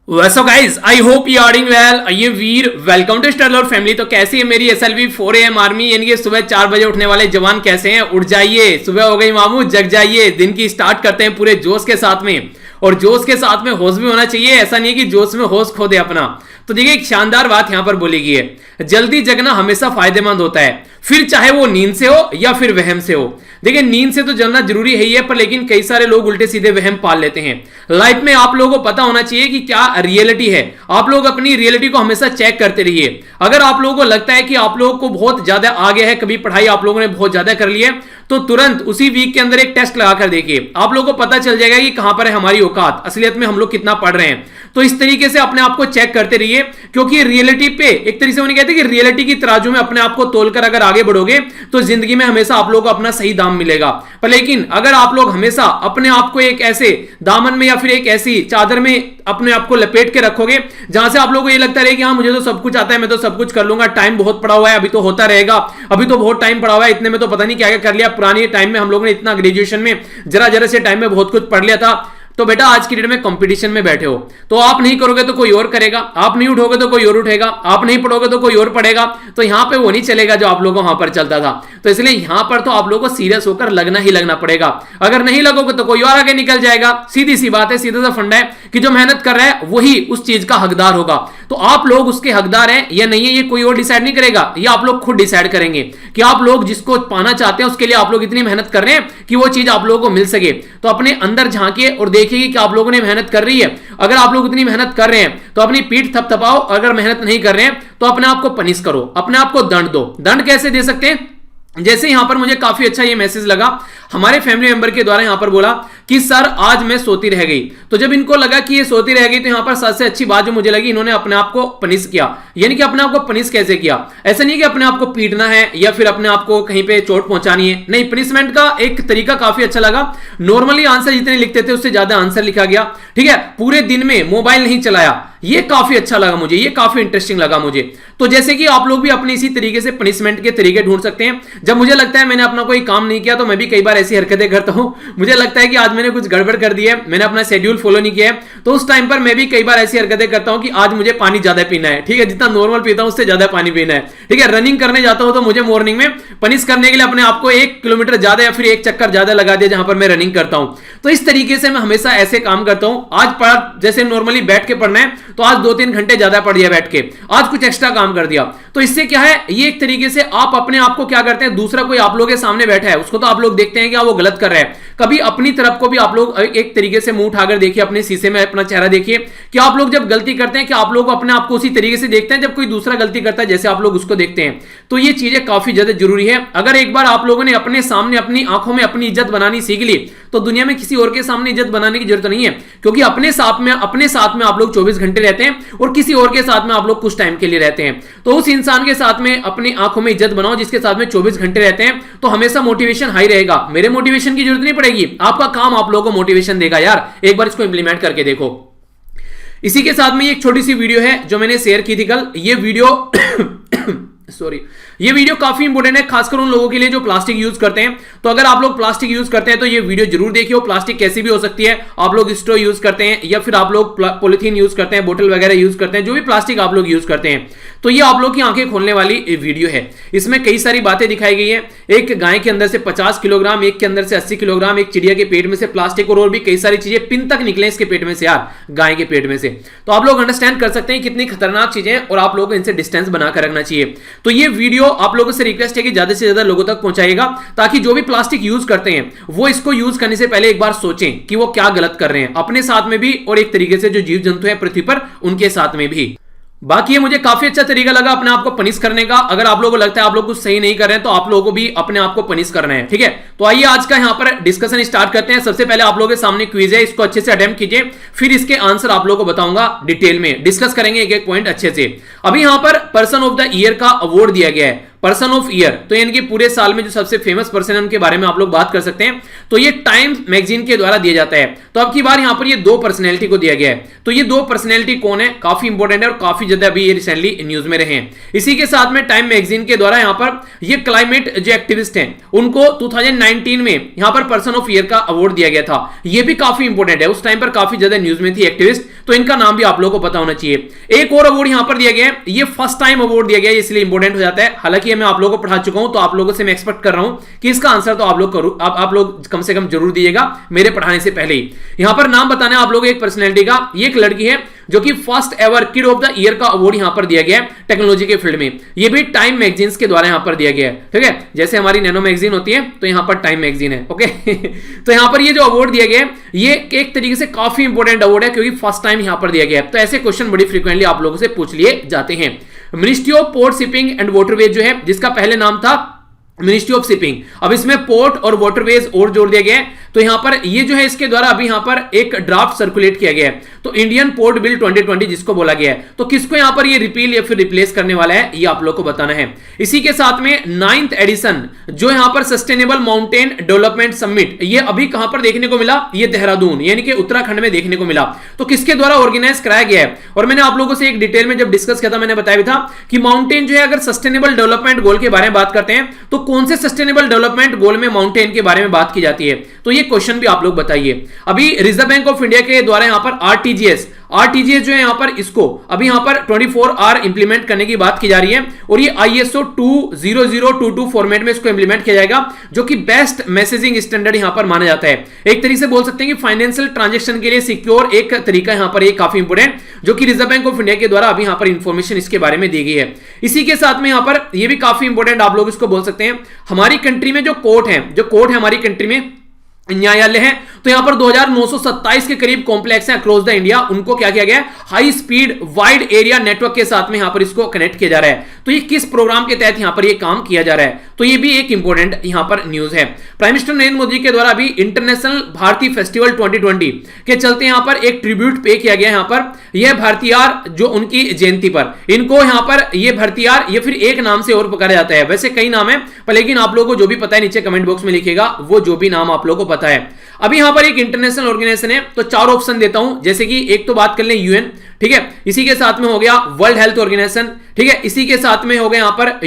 Vaso guys I hope you are doing well. ये we're welcome to Star Lord family. तो कैसी है मेरी SLV 4 AM आर्मी, यानी कि सुबह 4 बजे उठने वाले जवान कैसे हैं? उठ जाइए, सुबह हो गई मामू, जग जाइए। दिन की स्टार्ट करते हैं पूरे जोश के साथ में, और जोश के साथ में होश भी होना चाहिए। ऐसा नहीं है कि जोश में होश खो दे अपना। तो देखिए एक शानदार बात यहां पर बोली गई है, जल्दी जगना हमेशा फायदेमंद होता है, फिर चाहे वो नींद से हो या फिर वहम से हो। देखिए नींद से तो जलना जरूरी है ही है, पर लेकिन कई सारे लोग उल्टे सीधे वहम पाल लेते हैं। लाइफ में आप लोगों को पता होना चाहिए कि क्या रियलिटी है। आप लोग अपनी रियलिटी को हमेशा चेक करते रहिए। अगर आप लोगों को लगता है कि आप लोगों को बहुत ज्यादा आगे है, कभी पढ़ाई आप लोगों ने बहुत ज्यादा कर ली है, तो तुरंत उसी वीक के अंदर एक टेस्ट लगाकर देखिए। आप लोगों को पता चल जाएगा कि कहां पर है हमारी औकात, असलियत में हम लोग कितना पढ़ रहे हैं। तो इस तरीके से अपने आप को चेक करते रहिए, क्योंकि रियलिटी पे एक तरीके से उन्हें कहते हैं कि रियलिटी की तराजू में अपने आप को तोलकर अगर आगे बढ़ोगे तो जिंदगी में हमेशा आप लोगों को अपना सही दाम मिलेगा। पर लेकिन अगर आप लोग हमेशा अपने आप को एक ऐसे दामन में या फिर एक ऐसी चादर में अपने आप को लपेट के रखोगे जहां से आप लोगों को ये लगता रहे कि हाँ मुझे तो सब कुछ आता है, मैं तो सब कुछ कर लूंगा, टाइम बहुत पड़ा हुआ है, अभी तो होता रहेगा, अभी तो बहुत टाइम पड़ा हुआ है, इतने में तो पता नहीं क्या क्या कर लिया। पुराने टाइम में हम लोगों ने इतना ग्रेजुएशन में जरा जरा से टाइम में बहुत कुछ पढ़ लिया था। तो बेटा आज की डेट में कंपटीशन में बैठे हो, तो आप नहीं करोगे तो कोई और करेगा, आप नहीं उठोगे तो कोई और उठेगा, आप नहीं पढ़ोगे तो कोई और पढ़ेगा। तो यहां पे वो नहीं चलेगा जो आप लोगों को वहां पर चलता था। तो इसलिए यहां पर तो आप लोगों को सीरियस होकर लगना ही लगना पड़ेगा। अगर नहीं लगोगे तो कोई और आगे निकल जाएगा। सीधी सी बात है, सीधा सा फंडा है कि जो मेहनत कर रहा है वही उस चीज का हकदार होगा। तो आप लोग उसके हकदार हैं या नहीं है, ये कोई और डिसाइड नहीं करेगा, ये आप लोग खुद डिसाइड करेंगे कि आप लोग जिसको पाना चाहते हैं उसके लिए आप लोग इतनी मेहनत कर रहे हैं कि वो चीज आप लोगों को मिल सके। तो अपने अंदर झांकिए और देखिए कि आप लोगों ने मेहनत कर रही है। अगर आप लोग इतनी मेहनत कर रहे हैं तो अपनी पीठ थपथपाओ, अगर मेहनत नहीं कर रहे हैं तो अपने आप को पनिश करो, अपने आप को दंड दो। दंड कैसे दे सकते हैं? जैसे यहां पर मुझे काफी अच्छा ये मैसेज लगा, हमारे फैमिली मेंबर के द्वारा यहां पर बोला कि सर आज मैं सोती रह गई। तो जब इनको लगा कि ये सोती रह गई तो यहां पर सबसे अच्छी बात जो मुझे लगी, इन्होंने अपने आप को पनिश किया। यानी कि अपने आप को पनिश कैसे किया? ऐसा नहीं कि अपने आप को पीटना है या फिर अपने आप को कहीं पे चोट पहुंचानी है, नहीं। पनिशमेंट का एक तरीका काफी अच्छा लगा। नॉर्मली आंसर जितने लिखते थे उससे ज्यादा आंसर लिखा गया, ठीक है। पूरे दिन में मोबाइल नहीं चलाया, ये काफी अच्छा लगा मुझे, ये काफी इंटरेस्टिंग लगा मुझे। तो जैसे कि आप लोग भी अपने इसी तरीके से पनिशमेंट के तरीके ढूंढ सकते हैं। जब मुझे लगता है मैंने अपना कोई काम नहीं किया तो मैं भी कई बार ऐसी हरकतें करता हूं। मुझे लगता है कि आज मैंने कुछ गड़बड़ कर दी है, मैंने अपना शेड्यूल फॉलो नहीं किया है, तो उस टाइम पर मैं भी कई बार ऐसी हरकतें करता हूं कि आज मुझे पानी ज्यादा पीना है, ठीक है, जितना नॉर्मल पीता हूं उससे ज्यादा पानी पीना है, ठीक है। रनिंग करने जाता हूं तो मुझे मॉर्निंग में पनिश करने के लिए अपने आप को 1 किलोमीटर ज्यादा या फिर 1 चक्कर ज्यादा लगा दिया जहां पर मैं रनिंग करता हूं। तो इस तरीके से मैं हमेशा ऐसे काम करता हूं। आज पढ़, जैसे नॉर्मली बैठ के पढ़ना है तो आज 2-3 घंटे ज्यादा पढ़ दिया बैठ के, आज कुछ एक्स्ट्रा काम कर दिया। तो इससे क्या है, ये एक तरीके से आप अपने आप को क्या करते हैं, दूसरा कोई आप लोग के सामने बैठा है उसको तो आप लोग देखते हैं कि वो गलत कर रहा है। कभी अपनी तरफ को भी आप लोग एक तरीके से मुंह उठाकर देखिए, अपने शीशे में अपना चेहरा देखिए कि आप लोग जब गलती करते हैं कि आप लोग अपने आप को उसी तरीके से देखते हैं जब कोई दूसरा गलती करता है जैसे आप लोग उसको देखते हैं। तो ये चीजें काफी ज्यादा जरूरी है। अगर एक बार आप लोगों ने अपने सामने अपनी आंखों में अपनी इज्जत बनानी सीख ली तो दुनिया में किसी और के सामने इज्जत बनाने की जरूरत नहीं है, क्योंकि अपने साथ में आप लोग 24 घंटे रहते हैं और किसी और के साथ में आप लोग कुछ टाइम के लिए रहते हैं। तो उस इंसान के साथ में अपनी आंखों में इज्जत बनाओ जिसके साथ में 24 घंटे रहते हैं, तो हमेशा मोटिवेशन हाई रहेगा। मेरे मोटिवेशन की जरूरत नहीं पड़ेगी, आपका काम आप लोगों को मोटिवेशन देगा। यार एक बार इसको इंप्लीमेंट करके देखो। इसी के साथ में एक छोटी सी वीडियो है जो मैंने शेयर की थी कल। ये वीडियो ये वीडियो काफी इंपोर्टेंट है, खासकर उन लोगों के लिए जो प्लास्टिक यूज करते हैं। तो अगर आप लोग प्लास्टिक यूज करते हैं तो ये वीडियो जरूर देखिए। प्लास्टिक कैसी भी हो सकती है, आप लोग स्ट्रॉ यूज करते हैं या फिर आप लोग पॉलिथीन यूज करते हैं, बोतल वगैरह यूज करते हैं, जो भी प्लास्टिक आप लोग यूज करते हैं, तो ये आप लोग की आंखें खोलने वाली वीडियो है। इसमें कई सारी बातें दिखाई गई है। एक गाय के अंदर से 50 किलोग्राम, एक के अंदर से 80 किलोग्राम, एक चिड़िया के पेट में से प्लास्टिक और भी कई सारी चीजें पिन तक निकले इसके पेट में से, यार गाय के पेट में से। तो आप लोग अंडरस्टैंड कर सकते हैं कितनी खतरनाक चीजें हैं और आप लोगों को इनसे डिस्टेंस बनाकर रखना चाहिए। तो ये वीडियो आप लोगों से रिक्वेस्ट है कि ज्यादा से ज्यादा लोगों तक पहुंचाएगा, ताकि जो भी प्लास्टिक यूज करते हैं वो इसको यूज करने से पहले एक बार सोचें कि वो क्या गलत कर रहे हैं, अपने साथ में भी और एक तरीके से जो जीव जंतु है पृथ्वी पर उनके साथ में भी। बाकी ये मुझे काफी अच्छा तरीका लगा अपने आप को पनिश करने का। अगर आप लोगों को लगता है आप लोग कुछ सही नहीं कर रहे हैं तो आप लोगों को भी अपने आप को पनिश करना है, ठीक है। तो आइए आज का यहां पर डिस्कशन स्टार्ट करते हैं। सबसे पहले आप लोगों के सामने क्विज है, इसको अच्छे से अटेम्प्ट कीजिए, फिर इसके आंसर आप लोगों को बताऊंगा, डिटेल में डिस्कस करेंगे एक एक पॉइंट अच्छे से। अभी यहां पर पर्सन ऑफ द ईयर का अवार्ड दिया गया है। पर्सन ऑफ ईयर, तो यानी कि पूरे साल में जो सबसे फेमस पर्सन है उनके बारे में आप लोग बात कर सकते हैं, तो ये टाइम मैगजीन के द्वारा दिया जाता है। तो अब की बार यहां पर ये दो पर्सनैलिटी को दिया गया है, तो ये दो पर्सनैलिटी कौन है, काफी इंपॉर्टेंट है और काफी ज्यादा अभी ये रिसेंटली न्यूज में रहे हैं। इसी के साथ में टाइम मैगजीन के द्वारा यहां पर ये क्लाइमेट जो एक्टिविस्ट हैं उनको 2019 में यहां पर पर्सन ऑफ ईयर का अवार्ड दिया गया था। ये भी काफी इंपॉर्टेंट है, उस टाइम पर काफी ज्यादा न्यूज में थी एक्टिविस्ट, तो इनका नाम भी आप लोगों को पता होना चाहिए। एक और अवार्ड यहां पर दिया गया है, ये फर्स्ट टाइम अवार्ड दिया गया है, इसलिए इंपॉर्टेंट हो जाता है। हालांकि मैं आप लोगों को पढ़ा चुका हूं, तो आप लोगों से मैं एक्सपेक्ट कर रहा हूं कि इसका आंसर तो आप लोग कम से कम जरूर दिएगा मेरे पढ़ाने से पहले ही। यहां पर नाम बताना है आप लोगों को एक पर्सनैलिटी का, ये एक लड़की है जो कि first ever kid of the year का अवार्ड यहां पर दिया गया है टेक्नोलॉजी के फील्ड में। ये भी टाइम मैगजीन्स के द्वारा यहां पर दिया गया है, ठीक है, जैसे हमारी नैनो मैगजीन होती है तो यहां पर टाइम मैगजीन है, ओके। तो यहां पर ये जो अवार्ड दिया गया है ये एक तरीके से काफी इंपॉर्टेंट अवार्ड है, क्योंकि फर्स्ट टाइम यहां पर दिया गया है। तो ऐसे क्वेश्चन बड़ी फ्रीक्वेंटली आप लोगों से पूछ लिए जाते हैं। Ministry of port shipping and waterways जो है, जिसका पहले नाम था मिनिस्ट्री ऑफ शिपिंग, अब इसमें पोर्ट और वाटरवेज और जोड़ दिया गया है। तो यहां पर ये जो है इसके द्वारा अभी यहां पर एक ड्राफ्ट सर्कुलेट किया गया है, तो इंडियन पोर्ट बिल 2020 जिसको बोला गया है, तो किसको यहां पर ये रिपील या फिर रिप्लेस करने वाला है ये आप लोग को बताना है। इसी के साथ में 9th एडिशन जो यहां पर सस्टेनेबल माउंटेन डेवलपमेंट समिट, ये अभी कहां पर देखने को मिला, ये देहरादून यानी कि उत्तराखंड में देखने को मिला। तो किसके द्वारा ऑर्गेनाइज कराया गया है, और मैंने आप लोगों से एक डिटेल में जब डिस्कस किया था मैंने बताया भी था कि माउंटेन जो है अगर सस्टेनेबल डेवलपमेंट गोल के बारे में बात करते हैं तो कौन से सस्टेनेबल डेवलपमेंट गोल में माउंटेन के बारे में बात की जाती है, तो ये क्वेश्चन भी आप लोग बताइए। अभी रिजर्व बैंक ऑफ इंडिया के द्वारा यहां पर आरटीजीएस जो है यहां पर इसको अभी यहां पर 24R इंप्लीमेंट करने की बात की जा रही है, और ये ISO 20022 फॉर्मेट में इसको इंप्लीमेंट किया जाएगा, जो कि बेस्ट मैसेजिंग स्टैंडर्ड यहां पर माना जाता है। एक तरीके से बोल सकते हैं कि फाइनेंशियल ट्रांजैक्शन के लिए सिक्योर एक तरीका यहां पर एक काफी इंपोर्टेंट, जो कि रिजर्व बैंक ऑफ इंडिया के द्वारा अभी यहां पर इंफॉर्मेशन इसके बारे में दी गई है। इसी के साथ में यहां पर यह भी काफी इंपोर्टेंट आप लोग इसको बोल सकते हैं, हमारी कंट्री में जो कोर्ट है हमारी कंट्री में न्यायालय है, तो यहां पर 2927 के करीब कॉम्प्लेक्स हैं अक्रॉस द इंडिया, उनको क्या किया गया है, high speed wide area network के साथ में यहां पर इसको कनेक्ट किया जा रहा है। तो ये किस प्रोग्राम के तहत यहां पर ये काम किया जा रहा है, तो ये भी एक इंपॉर्टेंट यहां पर न्यूज है। प्राइम मिनिस्टर नरेंद्र मोदी के द्वारा भी इंटरनेशनल भारतीय फेस्टिवल 2020 के चलते यहां पर एक ट्रिब्यूट पे किया गया, यहां पर यह भारतीयार जो उनकी जयंती पर, इनको यहां पर यह भारतीयार या फिर एक नाम से और पुकारा जाता है, वैसे कई नाम है पर लेकिन आप लोगों को जो भी पता है नीचे कमेंट बॉक्स में लिखिएगा, वो जो भी नाम आप लोगों को पता है। अभी यहां पर एक इंटरनेशनल ऑर्गेनाइजेशन है, तो 4 ऑप्शन देता हूं, जैसे कि एक तो बात कर लें यूएन, ठीक है, इसी के साथ में हो गया वर्ल्ड हेल्थ ऑर्गेनाइजेशन, ठीक है, इसी के साथ में हो गया यहां पर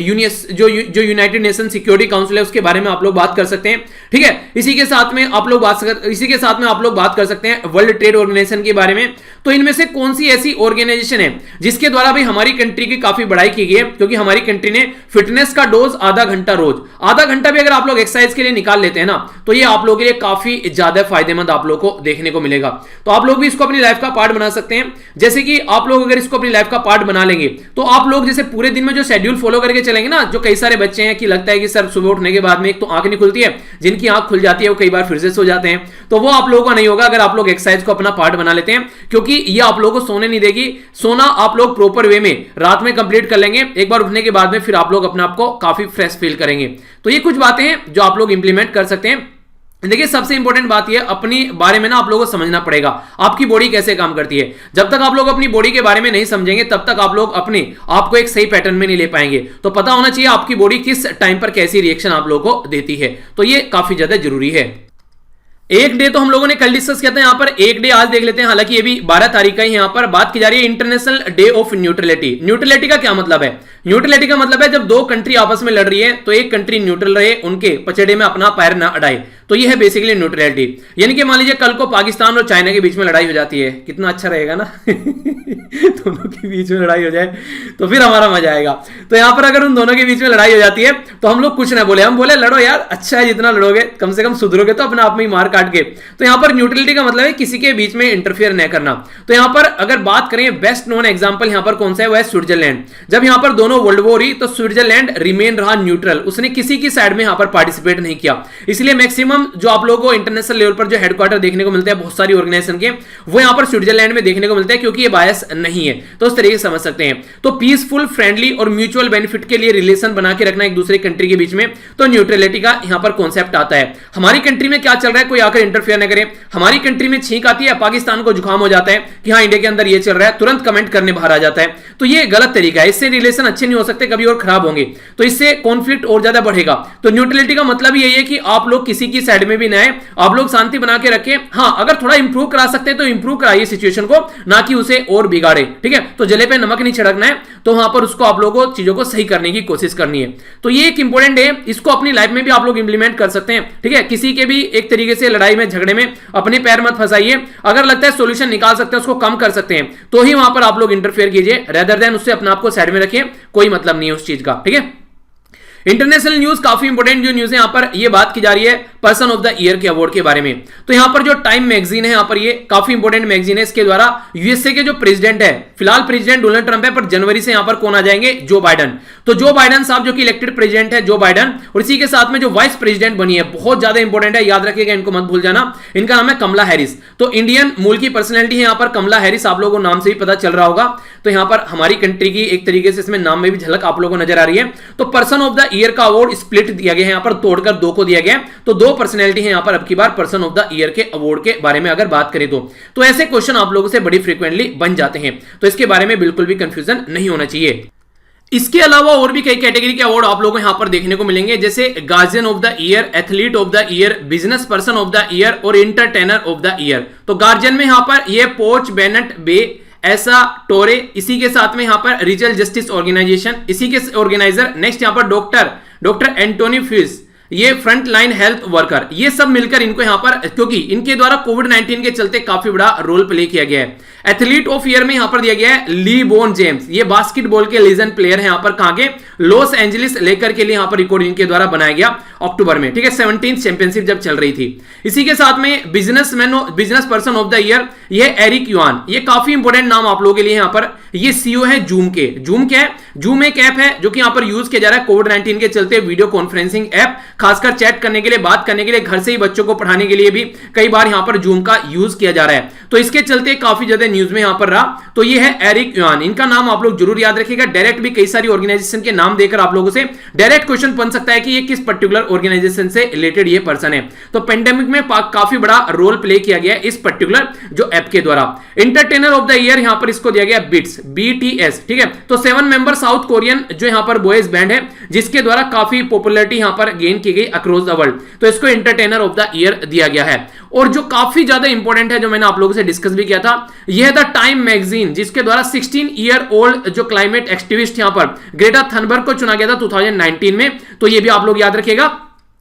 जो यूनाइटेड नेशन सिक्योरिटी काउंसिल है उसके बारे में आप लोग बात कर सकते हैं, ठीक है, इसी के साथ में आप लोग बात कर सकते हैं वर्ल्ड ट्रेड ऑर्गेनाइजेशन के बारे में। तो इनमें से कौन सी ऐसी ऑर्गेनाइजेशन है जिसके द्वारा भी हमारी कंट्री की काफी बड़ाई की गई है, क्योंकि हमारी कंट्री ने फिटनेस का डोज आधा घंटा भी अगर आप लोग एक्सरसाइज के लिए निकाल लेते हैं ना, तो ये आप लोगों के लिए काफी ज्यादा फायदेमंद आप लोग को देखने को मिलेगा। तो आप लोग भी इसको अपनी लाइफ का पार्ट बना सकते हैं, जैसे कि आप लोग अगर इसको अपनी लाइफ का पार्ट बना लेंगे तो आप लोग जैसे पूरे दिन में जो शेड्यूल फॉलो करके चलेंगे ना, जो कई सारे बच्चे हैं कि लगता है कि सर सुबह उठने के बाद में एक तो आंख नहीं खुलती है, जिनकी आंख खुल जाती है वो कई बार फिर से सो जाते हैं, तो वो आप लोगों का नहीं होगा अगर आप लोग एक्सरसाइज को अपना पार्ट बना लेते हैं, क्योंकि ये आप लोगों को सोने नहीं देगी। सोना आप लोग प्रॉपर वे में रात में कंप्लीट कर लेंगे, एक बार उठने के बाद में फिर आप लोग अपने आप को काफी फ्रेश फील करेंगे। तो ये कुछ बातें हैं जो आप लोग इंप्लीमेंट कर सकते हैं। देखिए सबसे इंपॉर्टेंट बात यह अपनी बारे में ना आप लोगों को समझना पड़ेगा, आपकी बॉडी कैसे काम करती है। जब तक आप लोग अपनी बॉडी के बारे में नहीं समझेंगे तब तक आप लोग अपने आप को एक सही पैटर्न में नहीं ले पाएंगे। तो पता होना चाहिए आपकी बॉडी किस टाइम पर कैसी रिएक्शन आप लोगों को देती है, तो ये काफी ज्यादा जरूरी है। एक डे तो हम लोगों ने कल डिस्कस किया था, यहां पर एक डे आज देख लेते हैं, हालांकि ये भी 12 तारीख का ही यहां पर बात की जा रही है, international day of neutrality. Neutrality का क्या मतलब है? न्यूट्रलिटी का मतलब है जब दो कंट्री आपस में लड़ रही है तो एक कंट्री न्यूट्रल रहे, उनके पचड़े में अपना पैर ना अड़ाए, तो ये है बेसिकली न्यूट्रलिटी। यानी कि मान लीजिए कल को पाकिस्तान और चाइना के बीच में लड़ाई हो जाती है, कितना अच्छा रहेगा ना दोनों के बीच में लड़ाई हो जाए तो फिर हमारा मजा आएगा। तो यहां पर अगर उन दोनों के बीच में लड़ाई हो जाती है तो हम लोग कुछ ना बोले, हम बोले लड़ो यार, अच्छा है जितना लड़ोगे, कम से कम सुधरोगे तो अपने आप में ही मार काट के। तो यहां पर न्यूट्रलिटी का मतलब है किसी के बीच में इंटरफेयर न करना। तो यहां पर अगर बात करें बेस्ट नोन एग्जांपल यहां पर कौन सा है, वो है स्विट्जरलैंड। जब यहां पर दोनों वर्ल्ड वॉर हुई तो स्विट्जरलैंड रिमेन रहा न्यूट्रल, उसने किसी की साइड में यहां पर पार्टिसिपेट नहीं किया, इसलिए मैक्सिमम मैक्सिमम जो आप लोगों को इंटरनेशनल लेवल पर जो हेडक्वार्टर देखने को मिलते हैं बहुत सारी ऑर्गेनाइजेशन के, वो यहां पर स्विट्जरलैंड में देखने को मिलते हैं, क्योंकि ये बायस नहीं है। तो उस तरीके से समझ सकते हैं। तो पीसफुल, फ्रेंडली और म्यूचुअल बेनिफिट के लिए रिलेशन बना के रखना एक दूसरे कंट्री के बीच में, तो न्यूट्रलिटी का यहां पर कॉन्सेप्ट आता है। हमारी कंट्री में क्या चल रहा है कोई आकर इंटरफेयर न करे। हमारी कंट्री में छींक आती है, पाकिस्तान को जुकाम हो जाता है कि हाँ इंडिया के अंदर ये चल रहा है, तुरंत कमेंट करने बाहर आ जाता है। तो ये गलत तरीका है, इससे रिलेशन अच्छे नहीं हो सकते, कभी और खराब होंगे, तो इससे कॉन्फ्लिक्ट और ज्यादा बढ़ेगा। तो न्यूट्रलिटी का मतलब यही है कि आप लोग किसी की साइड में भी ना आए, आप लोग शांति बना के रखें। हाँ, अगर थोड़ा इंप्रूव करा सकते हैं तो इंप्रूव कराइए सिचुएशन को, ना कि उसे और बिगाड़े। ठीक है, तो जले पे नमक नहीं छिड़कना है, तो वहां पर उसको आप लोगों को चीजों को सही करने की कोशिश करनी है। तो ये एक इंपॉर्टेंट है, इसको अपनी लाइफ में भी आप लोग इंप्लीमेंट कर सकते हैं। ठीक है, किसी के भी एक तरीके से लड़ाई में झगड़े में अपने पैर मत फंसाइए। अगर लगता है सॉल्यूशन निकाल सकते हैं, उसको कम कर सकते हैं, तो ही वहां पर आप लोग इंटरफेयर कीजिए, रेदर देन उससे अपने आप को साइड में रखिए। कोई मतलब नहीं है उस चीज का। ठीक है, इंटरनेशनल न्यूज, काफी इंपोर्टेंट जो न्यूज है यहां पर ये बात की जा रही है पर्सन ऑफ द ईयर के अवार्ड के बारे में। तो यहां पर जो टाइम मैगजीन है, यहां पर ये काफी इंपोर्टेंट मैगजीन है, इसके द्वारा यूएसए के जो प्रेसिडेंट है, फिलहाल प्रेसिडेंट डोनाल्ड ट्रंप है, पर जनवरी से यहां पर कौन आ जाएंगे, जो बाइडन। तो जो बाइडन साहब जो कि इलेक्टेड प्रेसिडेंट है, जो बाइडन, और इसी के साथ में जो वाइस प्रेसिडेंट बनी है, बहुत ज्यादा इंपोर्टेंट है, याद रखिएगा, इनको मत भूल जाना। इनका नाम है कमला हैरिस। तो इंडियन मूल की पर्सनैलिटी है यहां पर कमला हैरिस, आप लोगों को नाम से भी पता चल रहा होगा। तो यहां पर हमारी कंट्री की एक तरीके से इसमें नाम में भी झलक आप लोगों को नजर आ रही है। तो पर्सन ऑफ द ईयर का अवार्ड स्प्लिट दिया गया है, यहां पर तोड़कर दो को दिया गया। तो दो पर्सनैलिटी है यहां पर अब की बार पर्सन ऑफ द ईयर के अवार्ड के बारे में अगर बात करें तो ऐसे क्वेश्चन आप लोगों से बड़ी फ्रीक्वेंटली बन जाते हैं, तो इसके बारे में बिल्कुल भी कंफ्यूजन नहीं होना चाहिए। इसके अलावा और भी कई कैटेगरी के अवार्ड आप लोगों को यहां पर देखने को मिलेंगे, जैसे guardian of the year, athlete of the year, business person of the year और इंटरटेनर ऑफ द ईयर। तो गार्जियन में यहां पर ये पोर्च बेनेट बे, ऐसा टोरे, इसी के साथ में यहां पर रीजनल जस्टिस ऑर्गेनाइजेशन, इसी के ऑर्गेनाइजर। नेक्स्ट यहां पर डॉक्टर एंटोनी फ्यूज, ये फ्रंट लाइन हेल्थ वर्कर, ये सब मिलकर इनको यहां पर, क्योंकि इनके द्वारा कोविड-19 के चलते काफी बड़ा रोल प्ले किया गया है। एथलीट ऑफ ईयर में यहां पर दिया गया है ली बोन जेम्स, ये बास्केटबॉल के लीजेंड प्लेयर हैं, यहां पर कहां के, लॉस एंजलिस लेकर के लिए यहां पर रिकॉर्ड इनके द्वारा बनाया गया अक्टूबर में। ठीक है, 17th चैंपियनशिप जब चल रही थी। इसी के साथ में business person of the year, ये एरिक युआन, ये काफी इंपोर्टेंट नाम आप लोगों के लिए यहां पर। ये सीईओ है जूम के। जूम क्या है? जूम एक ऐप है जो कि यहां पर यूज किया जा रहा है कोविड-19 के चलते, वीडियो कॉन्फ्रेंसिंग ऐप, खासकर चैट करने के लिए, बात करने के लिए, घर से ही बच्चों को पढ़ाने के लिए भी कई बार यहां पर जूम का यूज किया जा रहा है। तो इसके चलते काफी ज्यादा न्यूज में यहां पर रहा। तो ये है एरिक युआन, इनका नाम आप लोग जरूर याद रखिएगा। डायरेक्ट भी कई सारी ऑर्गेनाइजेशन के नाम देकर आप लोगों से डायरेक्ट क्वेश्चन बन सकता है कि ये किस पर्टिकुलर ऑर्गेनाइजेशन से रिलेटेड ये पर्सन है। तो पेंडेमिक में काफी बड़ा रोल प्ले किया गया इस पर्टिकुलर जो ऐप के द्वारा। इंटरटेनर ऑफ द ईयर यहां पर इसको दिया गया बिट्स, BTS। ठीक है, तो 7 मेंबर साउथ कोरियन जो यहां पर बॉयज बैंड है, जिसके द्वारा काफी पॉपुलैरिटी यहां पर गेन की गई अक्रॉस द वर्ल्ड, तो इसको इंटरटेनर ऑफ द ईयर दिया गया है। और जो काफी ज्यादा इंपॉर्टेंट है, जो मैंने आप लोगों से डिस्कस भी किया था, यह है द टाइम मैगजीन, जिसके द्वारा 16 ईयर ओल्ड जो क्लाइमेट एक्टिविस्ट यहां पर ग्रेटा थनबर्ग को चुना गया था 2019 में। तो ये भी आप लोग याद रखिएगा।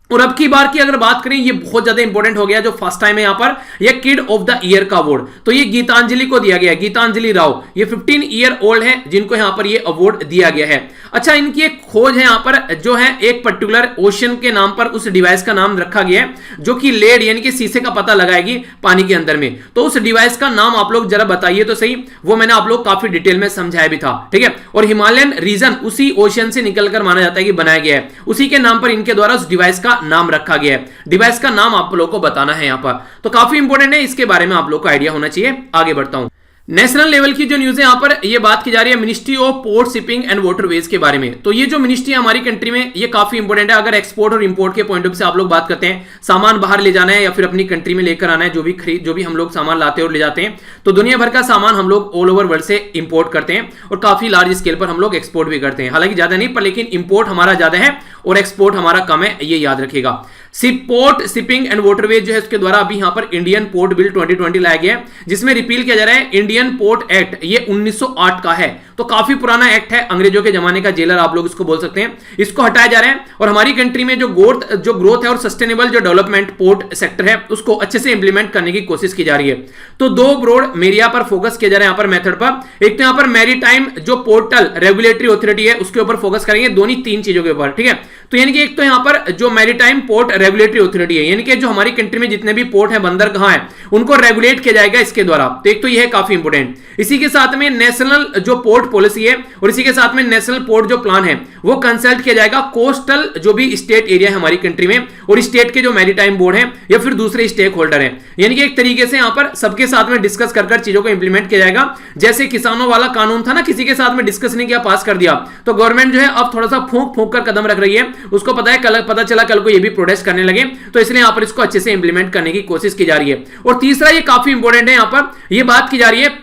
और अब की बार की अगर बात करें, ये बहुत ज्यादा इंपॉर्टेंट हो गया, जो फर्स्ट टाइम है यहां पर, ये किड ऑफ द ईयर का अवार्ड, तो ये गीतांजलि को दिया गया है। गीतांजलि राव, ये 15 ईयर ओल्ड है, जिनको यहां पर ये अवार्ड दिया गया है। अच्छा, इनकी एक खोज है यहां पर, जो है एक पर्टिकुलर ओशन के नाम पर उस डिवाइस का नाम रखा गया है, जो कि लेड यानी कि शीशे का पता लगाएगी पानी के अंदर में। तो उस डिवाइस का नाम आप लोग जरा बताइए तो सही, वो मैंने आप लोग काफी डिटेल में समझाया भी था। ठीक है, और हिमालयन रीजन उसी ओशन से निकलकर माना जाता है कि बनाया गया है, उसी के नाम पर इनके द्वारा उस डिवाइस का नाम रखा गया है। डिवाइस का नाम आप लोगों को बताना है यहां पर, तो काफी इंपॉर्टेंट है, इसके बारे में आप लोग को आइडिया होना चाहिए। आगे बढ़ता हूं। नेशनल लेवल की जो न्यूज है यहां पर ये बात की जा रही है ministry of port shipping and waterways के बारे में। तो ये जो मिनिस्ट्री है हमारी कंट्री में, ये काफी इंपॉर्टेंट है। अगर एक्सपोर्ट और इंपोर्ट के पॉइंट ऑफ व्यू से आप लोग बात करते हैं, सामान बाहर ले जाना है या फिर अपनी कंट्री में लेकर आना है, जो भी हम लोग सामान लाते हैं और ले जाते हैं, तो दुनिया भर का सामान हम लोग ऑल ओवर वर्ल्ड से इंपोर्ट करते हैं और काफी लार्ज स्केल पर हम लोग एक्सपोर्ट भी करते हैं। हालांकि ज्यादा नहीं, पर लेकिन इंपोर्ट हमारा ज्यादा है और एक्सपोर्ट हमारा कम है, ये याद रखिएगा। पोर्ट शिपिंग एंड वाटरवेज जो है, इसके द्वारा अभी यहां पर इंडियन पोर्ट बिल 2020 लाया गया है, जिसमें रिपील किया जा रहा है इंडियन पोर्ट एक्ट। ये 1908 का है, तो काफी पुराना एक्ट है, अंग्रेजों के जमाने का जेलर आप लोग इसको बोल सकते हैं। इसको हटाया जा रहा है और हमारी कंट्री में जो ग्रोथ है और सस्टेनेबल जो डेवलपमेंट पोर्ट सेक्टर है, उसको अच्छे से इंप्लीमेंट करने की कोशिश की जा रही है। तो दो ब्रॉड एरिया पर फोकस किया जा रहा है यहां पर मेथड पर। एक तो यहां पर मैरीटाइम जो पोर्टल रेगुलेटरी अथॉरिटी है, उसके ऊपर फोकस करेंगे, दोनों 3 चीजों के ऊपर। ठीक है, तो यानी कि एक तो यहां पर जो मैरीटाइम पोर्ट रेगुलेटरी ऑथोरिटी है, यानी कि जो हमारी कंट्री में जितने भी पोर्ट है, बंदरगाह है, उनको रेगुलेट किया जाएगा इसके द्वारा। तो एक तो यह है काफी इंपोर्टेंट। इसी के साथ में नेशनल जो पोर्ट पॉलिसी है और इसी के साथ में नेशनल पोर्ट जो प्लान है वो कंसल्ट किया जाएगा कोस्टल जो भी स्टेट एरिया है हमारी कंट्री में, और स्टेट के जो मैरीटाइम बोर्ड है या फिर दूसरे स्टेक होल्डर है, यानी कि एक तरीके से यहां पर सबके साथ में डिस्कस कर चीजों को इंप्लीमेंट किया जाएगा। जैसे किसानों वाला कानून था ना, किसी के साथ में डिस्कस नहीं किया, पास कर दिया, तो गवर्नमेंट जो है अब थोड़ा सा फूंक फूंक कर कदम रख रही है। उसको पता है, कल पता चला कल को ये भी प्रोटेस्ट करने लगे, तो इसलिए यहां पर इसको अच्छे से इंप्लीमेंट करने की कोशिश की जा रही है। और तीसरा ये काफी इंपॉर्टेंट है, यहां पर ये बात की जा रही है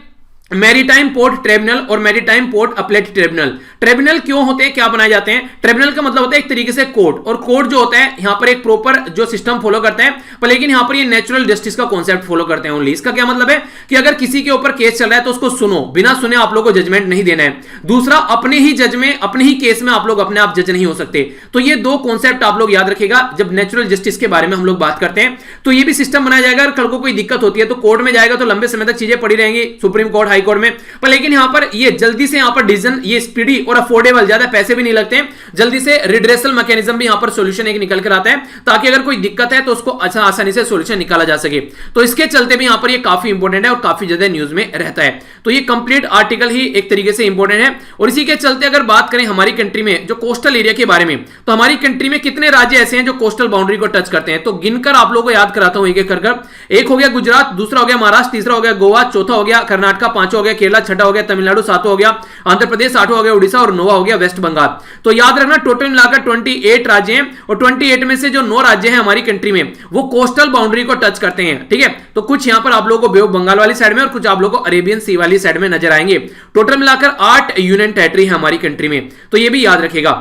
मैरीटाइम पोर्ट ट्रिब्यूनल और maritime port appellate tribunal. Tribunal क्यों होते हैं, क्या बनाए जाते हैं? ट्रिब्यूनल का मतलब होता है एक तरीके से कोर्ट, और कोर्ट जो होता है यहां पर एक प्रॉपर जो सिस्टम फॉलो करता है, पर लेकिन यहां पर ये नेचुरल जस्टिस का कॉन्सेप्ट फॉलो करते हैं ओनली। इसका क्या मतलब है कि अगर किसी के ऊपर केस चल रहा है तो उसको सुनो, बिना सुने आप लोगों को जजमेंट नहीं देना है। दूसरा, अपने ही जज में, अपने ही केस में आप लोग अपने आप जज नहीं हो सकते। तो ये दो कॉन्सेप्ट आप लोग याद रखिएगा जब नेचुरल जस्टिस के बारे में हम लोग बात करते हैं। तो ये भी सिस्टम बनाया जाएगा, अगर कल को कोई दिक्कत होती है तो कोर्ट में जाएगा तो लंबे समय तक चीजें पड़ी रहेंगी, सुप्रीम कोर्ट, हाई कोर्ट में, पर लेकिन यहां पर ये जल्दी से यहां पर डिसीजन ये स्पीडी और अफोर्डेबल, ज्यादा पैसे भी नहीं लगते हैं, जल्दी से रिड्रेसल मैकेनिज्म भी यहां पर सॉल्यूशन एक निकल कर आता है, ताकि अगर कोई दिक्कत है तो उसको अच्छा आसानी से सॉल्यूशन निकाला जा सके। तो इसके चलते भी यहां पर ये काफी इंपॉर्टेंट है और काफी ज्यादा न्यूज में रहता है। तो ये कंप्लीट आर्टिकल ही एक तरीके से इंपॉर्टेंट है। और इसी के चलते अगर बात करें हमारी कंट्री में जो कोस्टल एरिया के बारे में, तो हमारी कंट्री में कितने राज्य ऐसे हैं जो कोस्टल बाउंड्री को टच करते हैं, तो गिनकर आप लोगों को याद कराता हूं एक एक कर। एक हो गया गुजरात, दूसरा हो गया महाराष्ट्र, तीसरा हो गया गोवा, चौथा हो गया कर्नाटक, पांचवा हो गया केरला, छठा हो गया तमिलनाडु, सातवां हो गया आंध्र प्रदेश, आठवां हो गया उड़ीसा और नौवां हो गया वेस्ट बंगाल। तो याद रखना टोटल मिलाकर 28 राज्य हैं, और 28 में से जो 9 राज्य हैं हमारी कंट्री में वो कोस्टल बाउंड्री को टच करते हैं। ठीक है, तो कुछ यहां पर आप लोगों को बे ऑफ बंगाल वाली साइड में और कुछ आप लोगों को अरेबियन सी वाली साइड में नजर आएंगे। टोटल मिलाकर 8 यूनियन टेरिटरी है हमारी कंट्री में, तो ये भी याद रखेगा।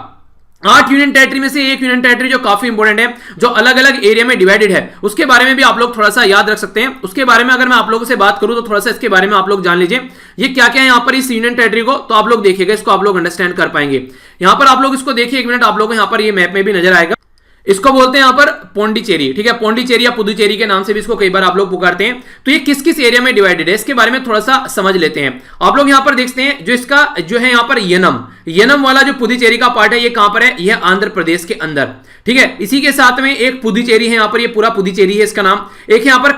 8 यूनियन टेरिटरी में से एक यूनियन टेरिटरी जो काफी इंपॉर्टेंट है, जो अलग अलग एरिया में डिवाइडेड है, उसके बारे में भी आप लोग थोड़ा सा याद रख सकते हैं। उसके बारे में अगर मैं आप लोगों से बात करूं तो थोड़ा सा इसके बारे में आप लोग जान लीजिए, ये क्या क्या है यहां पर इस यूनियन टेरिटरी को, तो आप लोग देखिएगा, इसको आप लोग अंडरस्टैंड कर पाएंगे। यहां पर आप लोग इसको देखिए, एक मिनट, आप लोग यहां पर ये मैप में भी नजर आएगा। इसको बोलते हैं यहां पर पौंडीचेरी। ठीक है, पौंडीचेरी या पुदुचेरी के नाम से भी इसको कई बार आप लोग पुकारते हैं। तो ये किस किस एरिया में डिवाइडेड है इसके बारे में थोड़ा सा समझ लेते हैं। आप लोग यहां पर देखते हैं जो इसका जो है यहां पर यनम वाला जो पुदुचेरी का पार्ट है, ये कहां पर है? यह आंध्र प्रदेश के अंदर। ठीक है, इसी के साथ में एक पुदुचेरी है यहां पर, ये पूरा पुदुचेरी है इसका नाम। एक है यहां पर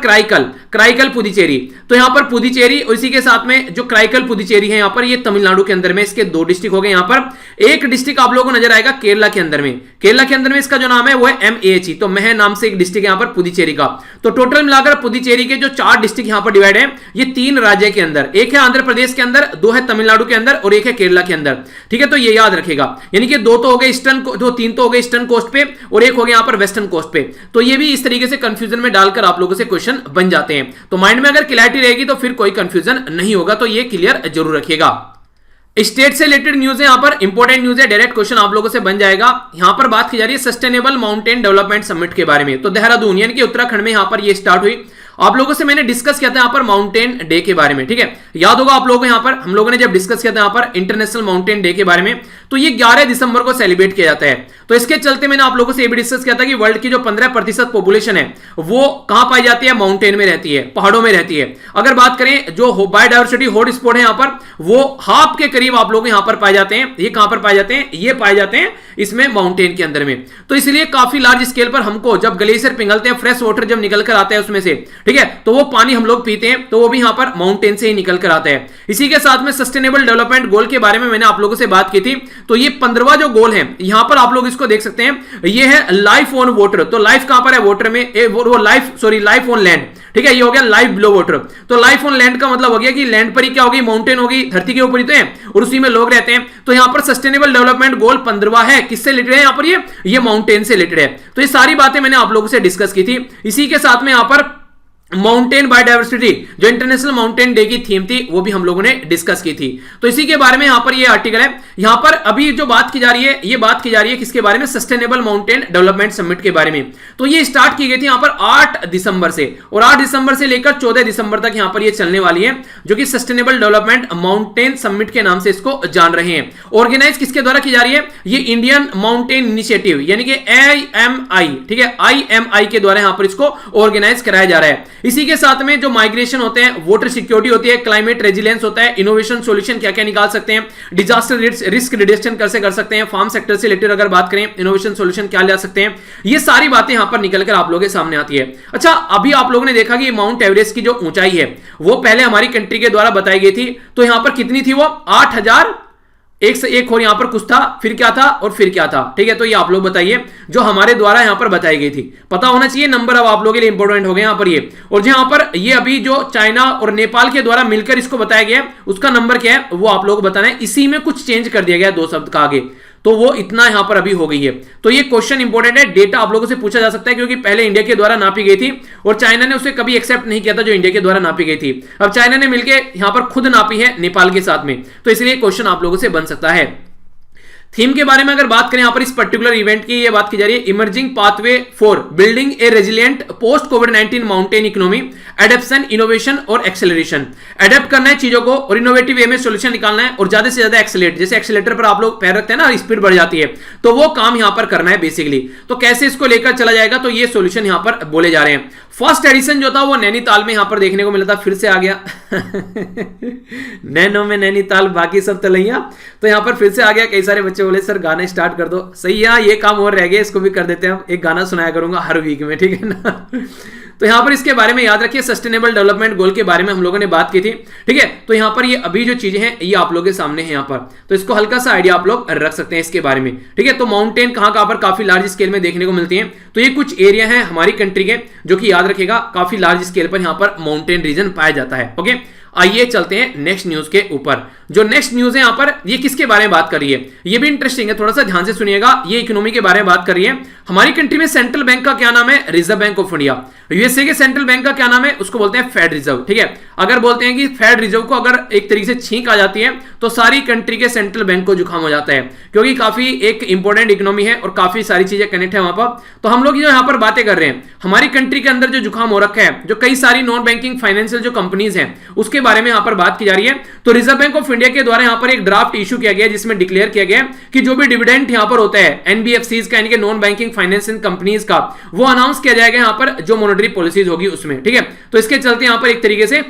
क्राइकल पुदुचेरी, तो यहां पर पुदुचेरी और इसी के साथ में जो क्राइकल पुदुचेरी है यहां पर, ये तमिलनाडु के अंदर में, इसके 2 डिस्ट्रिक्ट हो गए। यहां पर एक डिस्ट्रिक्ट आप लोगों को नजर आएगा केरला के अंदर में। केरला के अंदर में इसका जो नाम है वो है MAHE, तो मह नाम से एक डिस्ट्रिक्ट यहां पर पुदुचेरी का। तो टोटल मिलाकर पुदुचेरी के जो 4 डिस्ट्रिक्ट यहां पर डिवाइड है, ये 3 राज्य के अंदर, एक है आंध्र प्रदेश के अंदर, 2 है तमिलनाडु के अंदर और एक है केरला के अंदर। ठीक है, तो ये याद रखेगा, यानी कि 2 तो हो गए ईस्टर्न, 3 तो हो गए ईस्टर्न कोस्ट पे और एक हो गया यहां पर वेस्टर्न कोस्ट पे। तो ये भी इस तरीके से कंफ्यूजन में डालकर आप लोगों से क्वेश्चन बन जाते हैं। तो माइंड में अगर क्लैरिटी रहेगी तो फिर कोई कंफ्यूजन नहीं होगा, तो ये क्लियर जरूर रखिएगा। स्टेट से रिलेटेड न्यूज है, यहां पर इंपॉर्टेंट न्यूज है, डायरेक्ट क्वेश्चन आप लोगों से बन जाएगा। यहां पर बात की जा रही है सस्टेनेबल माउंटेन डेवलपमेंट समिट के बारे में। तो देहरादून यानी कि उत्तराखंड में यहां पर ये स्टार्ट हुई। आप लोगों से मैंने डिस्कस किया था यहां पर माउंटेन डे के बारे में। ठीक है, याद होगा आप लोगों को, यहां पर हम लोगों ने जब डिस्कस किया था यहां पर इंटरनेशनल माउंटेन डे के बारे में, तो ये 11 दिसंबर को सेलिब्रेट किया जाता है। तो इसके चलते मैंने आप लोगों से ये भी डिस्कस किया था कि वर्ल्ड की जो 15% पॉपुलेशन है वो कहां पाई जाती है? माउंटेन में रहती है, पहाड़ों में रहती है। अगर बात करें जो बायोडायवर्सिटी हॉट स्पॉट है यहां पर, वो हाफ के करीब आप लोग यहां पर पाए जाते हैं। ये कहां पर पाए जाते हैं? ये पाए जाते हैं इसमें माउंटेन के अंदर में। तो इसलिए काफी लार्ज स्केल पर हमको जब ग्लेशियर पिघलते हैं, फ्रेश वाटर जब निकल कर आता है उसमें से, ठीक है, तो वो पानी हम लोग पीते हैं, तो वो भी यहां पर माउंटेन से ही निकल कर आता है। इसी के साथ में सस्टेनेबल डेवलपमेंट गोल के बारे में मैंने आप लोगों से बात की थी। तो ये 15वां जो गोल है, यहां पर आप लोग इसको देख सकते हैं, ये है लाइफ ऑन वाटर। तो लाइफ कहां पर है? वाटर में। वो लाइफ ऑन लैंड। ठीक है, ये हो गया लाइफ बिलो वाटर। तो लाइफ ऑन लैंड का मतलब हो गया कि लैंड पर ही क्या होगी? माउंटेन होगी, धरती के ऊपर ही तो है और उसी में लोग रहते हैं। तो यहां पर सस्टेनेबल डेवलपमेंट गोल 15वां है, किससे रिलेटेड है? यहां पर ये माउंटेन से रिलेटेड है। तो ये सारी बातें मैंने आप लोगों से डिस्कस की थी। इसी के साथ में यहां पर माउंटेन बायोडायवर्सिटी जो इंटरनेशनल माउंटेन डे की थीम थी वो भी हम लोगों ने डिस्कस की थी। तो इसी के बारे में यहां पर ये आर्टिकल है। यहां पर अभी जो बात की जा रही है, ये बात की जा रही है किसके बारे में? सस्टेनेबल माउंटेन डेवलपमेंट समिट के बारे में। तो ये स्टार्ट की गई थी यहां पर 8 दिसंबर से, और 8 दिसंबर से लेकर 14 दिसंबर तक यहां पर ये चलने वाली है, जो कि सस्टेनेबल डेवलपमेंट माउंटेन समिट के नाम से इसको जान रहे हैं। ऑर्गेनाइज किसके द्वारा की जा रही है? ये इंडियन माउंटेन इनिशिएटिव यानी कि IMI, ठीक है, IMI के द्वारा यहां पर इसको ऑर्गेनाइज कराया जा रहा है। इसी के साथ में जो माइग्रेशन होते हैं, वोटर सिक्योरिटी होती है, क्लाइमेट रेजिलियंस होता है, इनोवेशन सोल्यूशन क्या क्या निकाल सकते हैं, डिजास्टर रिस्क रिडक्शन कैसे कर सकते हैं, फार्म सेक्टर से रिलेटेड अगर बात करें इनोवेशन सोल्यूशन क्या ला सकते हैं, ये सारी बातें यहां पर निकलकर आप लोगों के सामने आती है। अच्छा, अभी आप लोगों ने देखा कि माउंट एवरेस्ट की जो ऊंचाई है वो पहले हमारी कंट्री के द्वारा बताई गई थी, तो यहां पर कितनी थी वो 8,001 और यहां पर कुछ था, फिर क्या था और फिर क्या था, ठीक है। तो ये आप लोग बताइए जो हमारे द्वारा यहां पर बताई गई थी, पता होना चाहिए नंबर, अब आप लोगों के लिए इंपॉर्टेंट हो गए यहां पर ये। और जहां पर ये अभी जो चाइना और नेपाल के द्वारा मिलकर इसको बताया गया उसका नंबर क्या है वो आप लोग को बताना है। इसी में कुछ चेंज कर दिया गया 2 शब्द का आगे, तो वो इतना यहां पर अभी हो गई है। तो ये क्वेश्चन इंपॉर्टेंट है, डेटा आप लोगों से पूछा जा सकता है, क्योंकि पहले इंडिया के द्वारा नापी गई थी और चाइना ने उसे कभी एक्सेप्ट नहीं किया था जो इंडिया के द्वारा नापी गई थी। अब चाइना ने मिलकर यहां पर खुद नापी है नेपाल के साथ में, तो इसलिए क्वेश्चन आप लोगों से बन सकता है। थीम के बारे में अगर बात करें, यहां पर इस पर्टिकुलर इवेंट की ये बात की जा रही है, emerging pathway for building A resilient post covid mountain economy, adaptation, innovation और एक्सेलरेशन। एडेप्ट करना है चीजों को और इनोवेटिव वे में सॉल्यूशन निकालना है और ज्यादा से ज्यादा एक्सेलरेट, जैसे एक्सेलेटर पर आप लोग पैर रखते हैं ना, स्पीड बढ़ जाती है, तो वो काम यहां पर करना है बेसिकली। तो कैसे इसको लेकर चला जाएगा, तो ये सॉल्यूशन यहां पर बोले जा रहे हैं। फर्स्ट एडिशन जो था वो नैनीताल में यहां पर देखने को मिला था, फिर से आ गया नैनो में नैनीताल, बाकी सब तलैया, तो यहां पर फिर से आ गया। कई सारे बच्चे बोले सर गाना स्टार्ट कर दो, सही है, ये काम और रह गया, इसको भी कर देते हैं, एक गाना सुनाया करूंगा हर वीक में, ठीक है ना तो यहां पर इसके बारे में याद रखिए, सस्टेनेबल डेवलपमेंट गोल के बारे में हम लोगों ने बात की थी, ठीक है। तो यहां पर ये अभी जो चीजें हैं ये आप लोगों के सामने है यहां पर, तो इसको हल्का सा आइडिया आप लोग रख सकते हैं इसके बारे में, ठीक है। तो माउंटेन कहां कहां पर काफी लार्ज स्केल में देखने को मिलती है, तो ये कुछ एरिया है हमारी कंट्री के जो कि याद रखेगा काफी लार्ज स्केल पर यहां पर माउंटेन रीजन पाया जाता है। ओके, आइए चलते हैं नेक्स्ट न्यूज के ऊपर। जो नेक्स्ट न्यूज है यहां पर, ये किसके बारे में बात कर रही है, ये भी इंटरेस्टिंग है, थोड़ा सा ध्यान से सुनिएगा। ये इकोनॉमी के बारे में बात कर रही है। हमारी कंट्री में सेंट्रल बैंक का क्या नाम है, reserve bank of India. USA के सेंट्रल बैंक का क्या नाम है, उसको बोलते हैं फेड रिजर्व, ठीक है। अगर बोलते हैं कि फेड रिजर्व को अगर एक तरीके से छींक आ जाती है तो सारी कंट्री के सेंट्रल बैंक को जुकाम हो जाता है, क्योंकि काफी एक इंपॉर्टेंट इकोनॉमी है और काफी सारी चीजें कनेक्ट है वहां पर। तो हम लोग जो यहां पर बातें कर रहे हैं, हमारी कंट्री के अंदर जो जुकाम हो रखा है, जो कई सारी नॉन बैंकिंग फाइनेंशियल जो कंपनीज हैं उसके बारे में यहां पर बात की जा रही है। तो रिजर्व बैंक ऑफ इंडिया के द्वारा यहां पर एक ड्राफ्ट इशू किया गया जिसमें डिक्लेयर किया गया कि जो भी डिविडेंड यहां पर होता है एनबीएफसीज का, यानी कि नॉन बैंकिंग फाइनेंशियल कंपनीज का, वो अनाउंस किया जाएगा यहां पर जो मॉनेटरी पॉलिसीज होगी उसमें, ठीक है। तो इसके चलते यहां पर एक तरीके से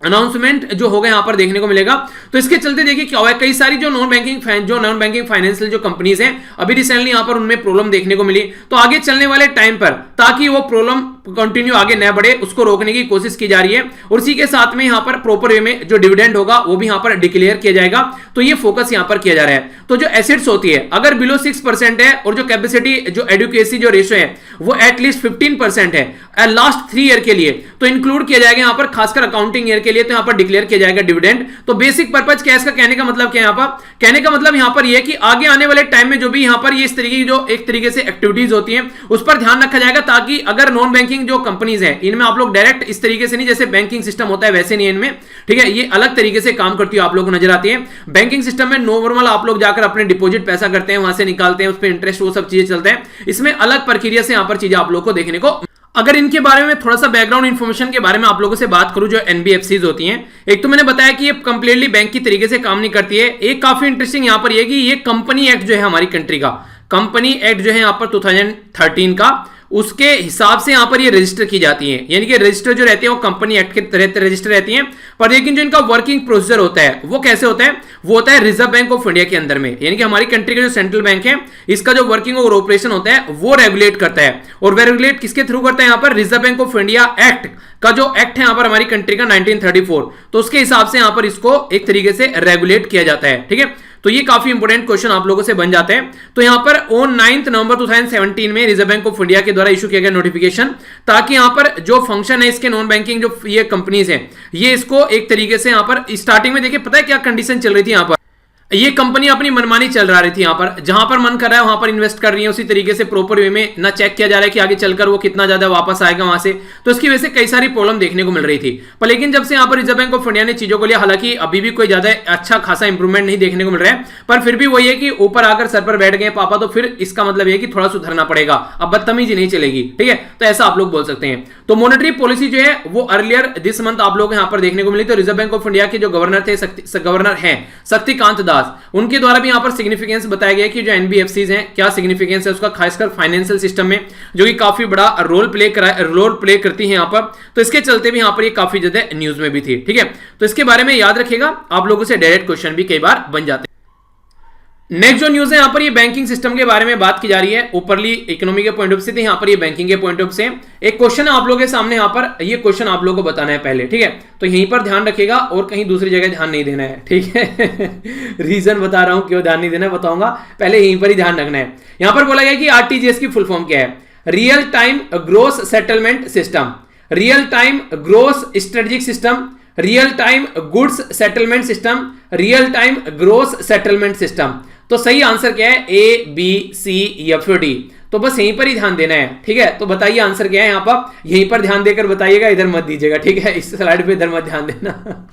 अनाउंसमेंट जो होगा यहां पर देखने को मिलेगा। तो इसके चलते देखिए क्या हुआ है, कई सारी जो नॉन बैंकिंग फाइनेंशियल जो कंपनीज हैं अभी रिसेंटली यहां पर उनमें प्रॉब्लम देखने को मिली। तो आगे चलने वाले टाइम पर ताकि वो प्रॉब्लम कंटिन्यू आगे न बढ़े उसको रोकने की कोशिश की जा रही है, और इसी के साथ में यहां पर प्रॉपर वे में जो डिविडेंड होगा वो भी यहां पर डिक्लेयर किया जाएगा। तो ये फोकस यहां पर किया जा रहा है। तो जो एसेट्स होती है अगर बिलो 6% है और जो कैपेसिटी जो एडुकेसी जो रेशियो है वो एटलीस्ट 15% है लास्ट 3 ईयर के लिए, तो इंक्लूड किया जाएगा यहां पर, खासकर अकाउंटिंग ईयर के लिए, तो यहां पर डिक्लेयर किया जाएगा डिविडेंड। तो बेसिक पर्पज क्या है इसका, कहने का मतलब क्या है यहां पर, कहने का मतलब यहां पर यह कि आगे आने वाले टाइम में जो भी यहां पर ये इस तरीके की जो एक तरीके से एक्टिविटीज होती हैं उस पर ध्यान रखा जाएगा, ताकि अगर नॉन बैंकिंग जो कंपनीज है इनमें आप लोग डायरेक्ट इस तरीके से नहीं, जैसे बैंकिंग सिस्टम होता है वैसे नहीं इनमें, ठीक है, ये अलग तरीके से काम करती है, आप लोग को नजर आती है। बैंकिंग सिस्टम में नॉर्मल आप लोग जाकर अपने डिपॉजिट पैसा करते हैं, वहां से निकालते हैं, उस पर इंटरेस्ट वो सब चीजें चलते हैं, इसमें अलग प्रक्रिया से यहां पर चीजें आप लोग को देखने को। अगर इनके बारे में थोड़ा सा बैकग्राउंड इंफॉर्मेशन के बारे में आप लोगों से बात करूं, जो एनबीएफसीज होती हैं, एक तो मैंने बताया कि ये कंप्लीटली बैंक की तरीके से काम नहीं करती है। एक काफी इंटरेस्टिंग यहां पर ये कि ये कंपनी एक्ट जो है हमारी कंट्री का, कंपनी एक्ट जो है यहां पर 2013 का, उसके हिसाब से यहां पर ये रजिस्टर की जाती है, यानी कि रजिस्टर जो रहते हैं वो कंपनी एक्ट के तहत रजिस्टर रहती हैं। पर लेकिन जो इनका वर्किंग प्रोसीजर होता है वो कैसे होता है, वो होता है रिजर्व बैंक ऑफ इंडिया के अंदर में, यानी कि हमारी कंट्री का जो सेंट्रल बैंक है इसका जो वर्किंग और ऑपरेशन होता है वो रेगुलेट करता है। और वे रेगुलेट किसके थ्रू करता है, यहां पर reserve bank of India act का जो एक्ट है यहां पर हमारी कंट्री का 1934, तो उसके हिसाब से यहां पर इसको एक तरीके से रेगुलेट किया जाता है, ठीक है। तो ये काफी इंपोर्टेंट क्वेश्चन आप लोगों से बन जाते हैं। तो यहां पर ऑन 9 नवंबर 2017 में रिजर्व बैंक ऑफ इंडिया के द्वारा इशू किया गया नोटिफिकेशन, ताकि यहां पर जो फंक्शन है इसके नॉन बैंकिंग जो ये कंपनीज हैं ये इसको एक तरीके से यहां पर स्टार्टिंग में देखिए पता है क्या कंडीशन चल रही थी, यहां पर ये कंपनी अपनी मनमानी चल रही थी, यहां पर जहां पर मन कर रहा है वहां पर इन्वेस्ट कर रही है, उसी तरीके से प्रॉपर वे में ना चेक किया जा रहा है कि आगे चलकर वो कितना ज्यादा वापस आएगा वहां से। तो इसकी वजह से कई सारी प्रॉब्लम देखने को मिल रही थी। पर लेकिन जब से यहां पर रिजर्व बैंक ऑफ इंडिया ने चीजों को लिया, हालांकि अभी भी कोई ज्यादा अच्छा खासा इंप्रूवमेंट नहीं देखने को मिल रहा है, पर फिर भी वही है कि ऊपर आकर सर पर बैठ गए पापा, तो फिर इसका मतलब यह कि थोड़ा सुधरना पड़ेगा, अब बदतमीजी नहीं चलेगी, ठीक है। तो ऐसा आप लोग बोल सकते हैं। तो मॉनेटरी पॉलिसी जो है वो अर्लियर दिस मंथ आप लोग यहां पर देखने को मिली। तो रिजर्व बैंक ऑफ इंडिया के जो गवर्नर थे, गवर्नर हैं शक्तिकांत दास, दास, उनके द्वारा भी यहाँ पर सिग्निफिकेंस बताया गया कि जो एनबीएफसीज हैं क्या सिग्निफिकेंस है उसका, खासकर फाइनेंशियल सिस्टम में जो कि काफी बड़ा रोल प्ले करती है यहाँ पर। तो इसके चलते भी यहाँ पर ये काफी ज्यादा न्यूज में भी थी, ठीक है। तो इसके बारे में याद रखिएगा, आप लोगों से डायरेक्ट क्वेश्चन भी कई बार बन जाते हैं। नेक्स्ट जो न्यूज है यहाँ पर ये बैंकिंग सिस्टम के बारे में बात की जा रही है, ऊपरली इकोनॉमी के पॉइंट ऑफ से, यहाँ पर ये बैंकिंग के पॉइंट ऑफ से एक क्वेश्चन है आप लोगों के सामने, यहाँ पर ये क्वेश्चन आप लोगों को बताना है पहले, ठीक है। तो यहीं पर ध्यान रखिएगा और कहीं दूसरी जगह ध्यान नहीं देना है, ठीक है। रीजन बता रहा हूं क्यों ध्यान नहीं देना है बताऊंगा, पहले यहीं पर ही ध्यान रखना है। यहां पर बोला गया कि आरटीजीएस की फुल फॉर्म क्या है, real time gross settlement system, real time gross strategic system, real time goods settlement system, real time gross settlement system. तो सही आंसर क्या है, A B C F D. तो बस यहीं पर ही ध्यान देना है, ठीक है। तो बताइए आंसर क्या है, यहां पर यहीं पर ध्यान देकर बताइएगा, इधर मत दीजिएगा, ठीक है। इस स्लाइड पे इधर मत ध्यान देना।